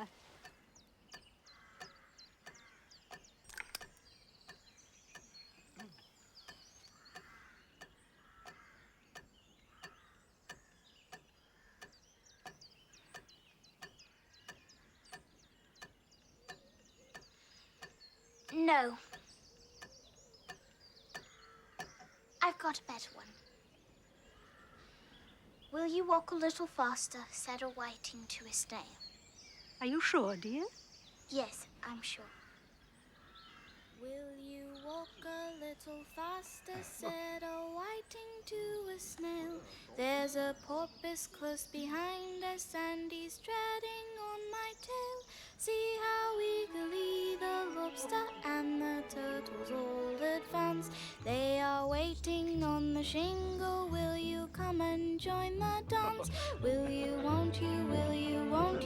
No. I've got a better one. Will you walk a little faster, said a whiting to a snail. Are you sure, dear? Yes, I'm sure. Will you walk a little faster, said a whiting to a snail. There's a porpoise close behind us, and he's treading on my tail. See how eagerly the lobster and the turtles all advance. They are waiting on the shingle. Will you come and join the dance? Will you, won't you, will you, won't